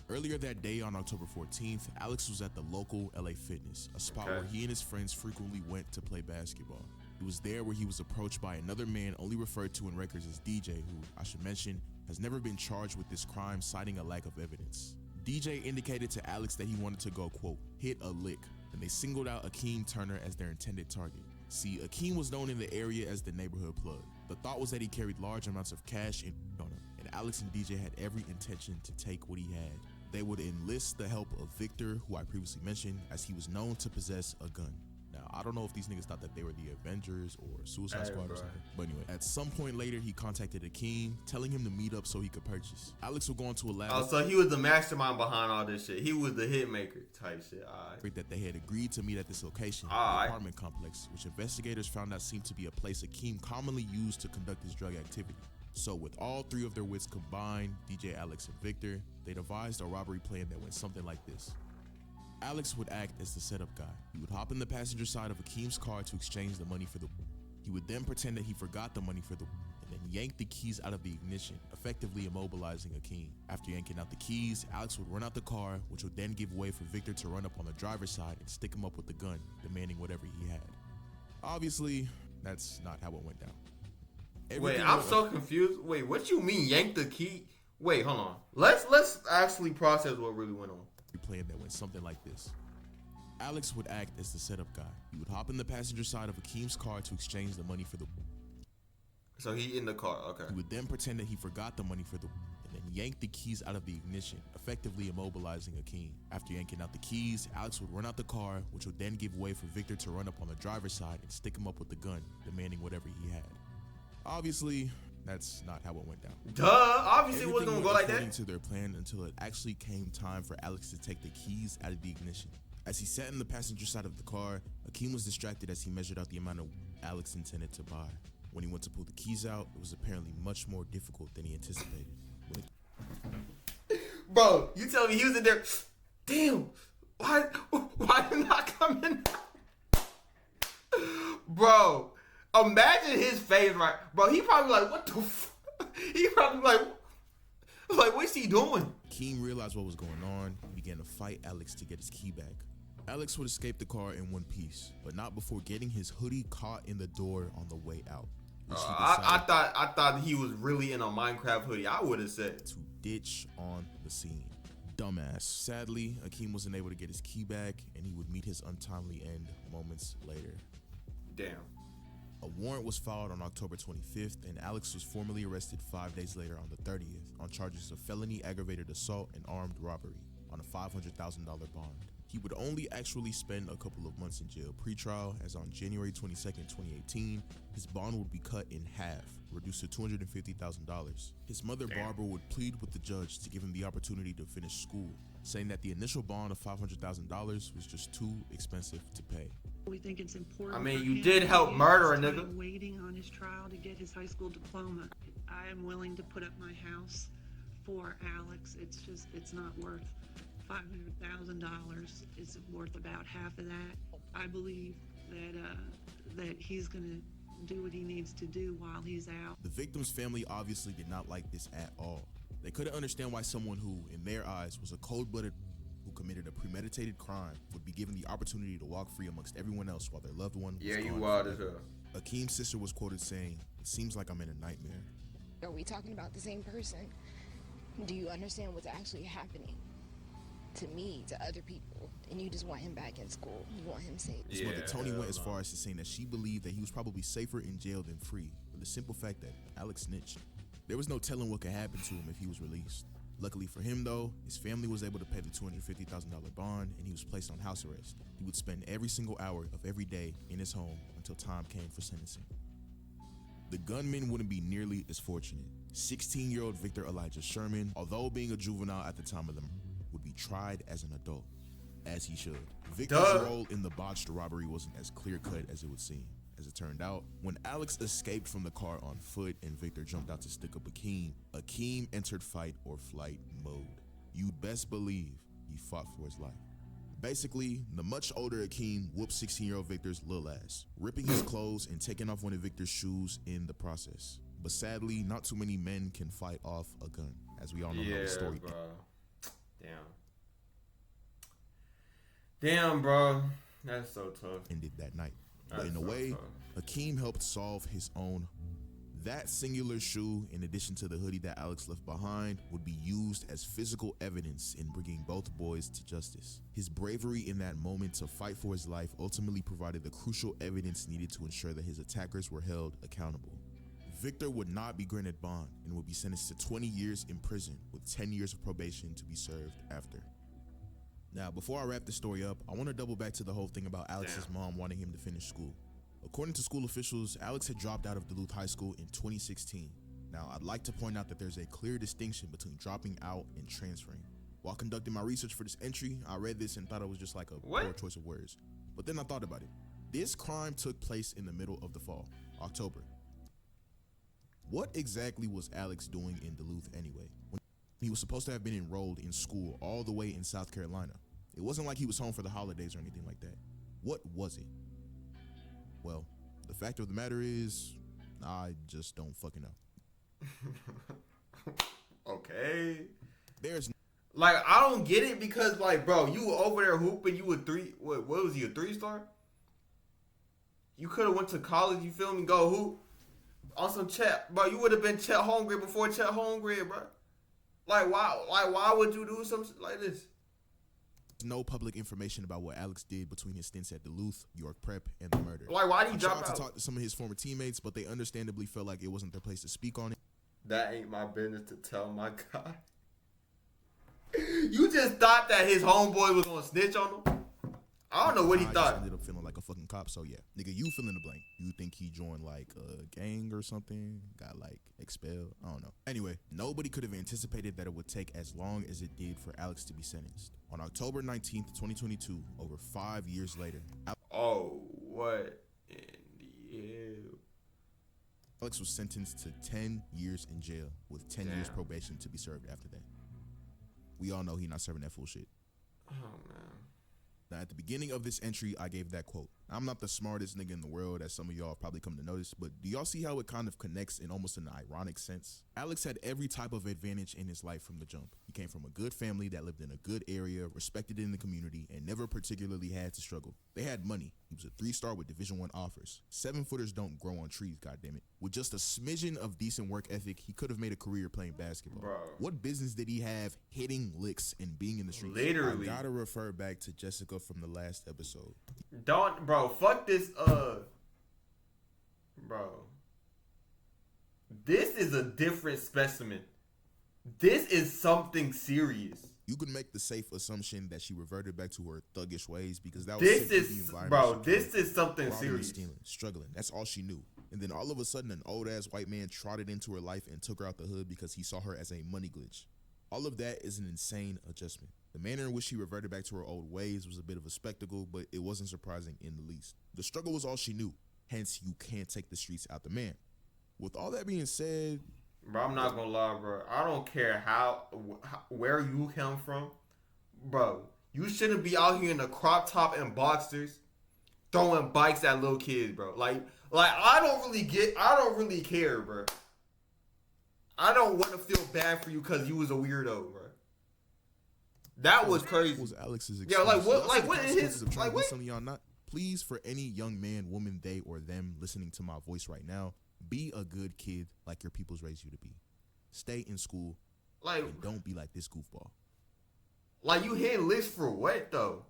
Earlier that day on October 14th, Alex was at the local LA Fitness, a spot where he and his friends frequently went to play basketball. It was there where he was approached by another man only referred to in records as DJ, who, I should mention, has never been charged with this crime, citing a lack of evidence. DJ indicated to Alex that he wanted to go, quote, hit a lick, and they singled out Akeem Turner as their intended target. See, Akeem was known in the area as the neighborhood plug. The thought was that he carried large amounts of cash on him, and Alex and DJ had every intention to take what he had. They would enlist the help of Victor, who I previously mentioned, as he was known to possess a gun. Now, I don't know if these niggas thought that they were the Avengers or Suicide Squad or something. But anyway, at some point later, he contacted Akeem, telling him to meet up so he could purchase. Alex would go into a lab. Oh, so he was the mastermind behind all this shit. He was the hit maker type shit. That they had agreed to meet at this location, the apartment complex, which investigators found out seemed to be a place Akeem commonly used to conduct his drug activity. So with all three of their wits combined, DJ, Alex, and Victor, they devised a robbery plan that went something like this. Alex would act as the setup guy. He would hop in the passenger side of Akeem's car to exchange the money for the. He would then pretend that he forgot the money for the and then yank the keys out of the ignition, effectively immobilizing Akeem. After yanking out the keys, Alex would run out the car, which would then give way for Victor to run up on the driver's side and stick him up with the gun, demanding whatever he had. Obviously, that's not how it went down. Wait, I'm so confused. Wait, what you mean yank the key? Wait, hold on. Let's actually process what really went on. Plan that went something like this. Alex would act as the setup guy. He would hop in the passenger side of Akeem's car to exchange the money for the. So he in the car, okay. He would then pretend that he forgot the money for the and then yank the keys out of the ignition, effectively immobilizing Akeem. After yanking out the keys, Alex would run out the car, which would then give way for Victor to run up on the driver's side and stick him up with the gun, demanding whatever he had. Obviously, that's not how it went down. Duh, obviously it wasn't gonna go like that. According to their plan until it actually came time for Alex to take the keys out of the ignition. As he sat in the passenger side of the car, Akeem was distracted as he measured out the amount of Alex intended to buy. When he went to pull the keys out, it was apparently much more difficult than he anticipated. Bro, you tell me he was in there. Damn, Why did not come in? Bro, imagine his face, right? Bro, he probably like, what the he probably like, what's he doing? Akeem realized what was going on and began to fight Alex to get his key back. Alex would escape the car in one piece, but not before getting his hoodie caught in the door on the way out. I thought he was really in a Minecraft hoodie. I would have said to ditch on the scene. Dumbass. Sadly, Akeem wasn't able to get his key back, and he would meet his untimely end moments later. Damn. A warrant was filed on October 25th, and Alex was formally arrested 5 days later on the 30th on charges of felony aggravated assault and armed robbery on a $500,000 bond. He would only actually spend a couple of months in jail pre-trial, as on January 22nd, 2018, his bond would be cut in half, reduced to $250,000. His mother, Barbara, would plead with the judge to give him the opportunity to finish school, saying that the initial bond of $500,000 was just too expensive to pay. We think it's important. I mean, you did help murder a nigga. Waiting on his trial to get his high school diploma. I am willing to put up my house for Alex. It's not worth $500,000. It's worth about half of that. I believe that he's gonna do what he needs to do while he's out. The victim's family obviously did not like this at all. They couldn't understand why someone who, in their eyes, was a cold-blooded who committed a premeditated crime would be given the opportunity to walk free amongst everyone else while their loved one was gone. You wild as hell. Akeem's sister was quoted saying, "It seems like I'm in a nightmare." Are we talking about the same person? Do you understand what's actually happening to me, to other people? And you just want him back in school. You want him safe. His mother Tony went as far as to saying that she believed that he was probably safer in jail than free, for the simple fact that Alex snitched. There was no telling what could happen to him if he was released. Luckily for him, though, his family was able to pay the $250,000 bond, and he was placed on house arrest. He would spend every single hour of every day in his home until time came for sentencing. The gunman wouldn't be nearly as fortunate. 16-year-old Victor Elijah Sherman, although being a juvenile at the time of the murder, would be tried as an adult, as he should. Victor's role in the botched robbery wasn't as clear-cut as it would seem. As it turned out, when Alex escaped from the car on foot and Victor jumped out to stick up Akeem entered fight or flight mode. You'd best believe he fought for his life. Basically, the much older Akeem whooped 16-year-old Victor's little ass, ripping his clothes and taking off one of Victor's shoes in the process. But sadly, not too many men can fight off a gun, as we all know how the story ends. Damn, bro. That's so tough. Ended that night. But in a way, Akeem helped solve his own. That singular shoe, in addition to the hoodie that Alex left behind, would be used as physical evidence in bringing both boys to justice. His bravery in that moment to fight for his life ultimately provided the crucial evidence needed to ensure that his attackers were held accountable. Victor would not be granted bond and would be sentenced to 20 years in prison with 10 years of probation to be served after. Now, before I wrap this story up, I want to double back to the whole thing about Alex's mom wanting him to finish school. According to school officials, Alex had dropped out of Duluth High School in 2016. Now, I'd like to point out that there's a clear distinction between dropping out and transferring. While conducting my research for this entry, I read this and thought it was just like a poor choice of words. But then I thought about it. This crime took place in the middle of the fall, October. What exactly was Alex doing in Duluth anyway? When he was supposed to have been enrolled in school all the way in South Carolina. It wasn't like he was home for the holidays or anything like that. What was it? Well, the fact of the matter is, I just don't fucking know. Okay. There's like, I don't get it because, like, bro, you were over there hooping. You were what was he, a 3-star? You could have went to college, you feel me? Go hoop on some Chet, bro. You would have been Chet Holmgren before Chet Holmgren, bro. Like, why would you do something like this? No public information about what Alex did between his stints at Duluth, York Prep, and the murder. Like, why did he drop out? I tried to talk to some of his former teammates, but they understandably felt like it wasn't their place to speak on it. That ain't my business to tell my guy. You just thought that his homeboy was gonna snitch on him? I don't know what he thought. Just ended up feeling like a fucking cop, so yeah. Nigga, you fill in the blank. You think he joined like a gang or something? Got like expelled? I don't know. Anyway, nobody could have anticipated that it would take as long as it did for Alex to be sentenced. On October 19th, 2022, over 5 years later. What in the hell? Alex was sentenced to 10 years in jail with 10 years probation to be served after that. We all know he's not serving that full shit. Oh, man. Now, at the beginning of this entry, I gave that quote. I'm not the smartest nigga in the world, as some of y'all have probably come to notice, but do y'all see how it kind of connects in almost an ironic sense? Alex had every type of advantage in his life from the jump. He came from a good family that lived in a good area, respected in the community, and never particularly had to struggle. They had money. He was a 3-star with Division I offers. 7-footers don't grow on trees, goddammit. With just a smidgen of decent work ethic, he could have made a career playing basketball. Bro. What business did he have hitting licks and being in the streets? Literally. I gotta refer back to Jessica from the last episode. Don't, bro, fuck this, bro. This is a different specimen. This is something serious. You could make the safe assumption that she reverted back to her thuggish ways because that was this is, bro, this is something serious. Stealing, struggling. That's all she knew. And then all of a sudden, an old-ass white man trotted into her life and took her out the hood because he saw her as a money glitch. All of that is an insane adjustment. The manner in which she reverted back to her old ways was a bit of a spectacle, but it wasn't surprising in the least. The struggle was all she knew. Hence, you can't take the streets out the man. With all that being said, bro, I'm not gonna lie, bro. I don't care where you come from, bro. You shouldn't be out here in a crop top and boxers throwing bikes at little kids, bro. Like I don't really care, bro. I don't want to feel bad for you because you was a weirdo, bro. That was crazy. Was Alex's excuse. Yeah, like what is his, of like what? Some of y'all not. Please, for any young man, woman, they or them listening to my voice right now, be a good kid like your peoples raised you to be. Stay in school, and don't be like this goofball. Like, you hit lists for what though?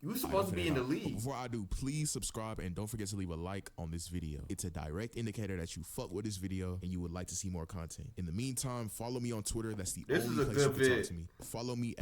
You supposed to be in the league. Before I do, please subscribe and don't forget to leave a like on this video. It's a direct indicator that you fuck with this video and you would like to see more content. In the meantime, follow me on Twitter. That's the only place you can talk to me. Follow me.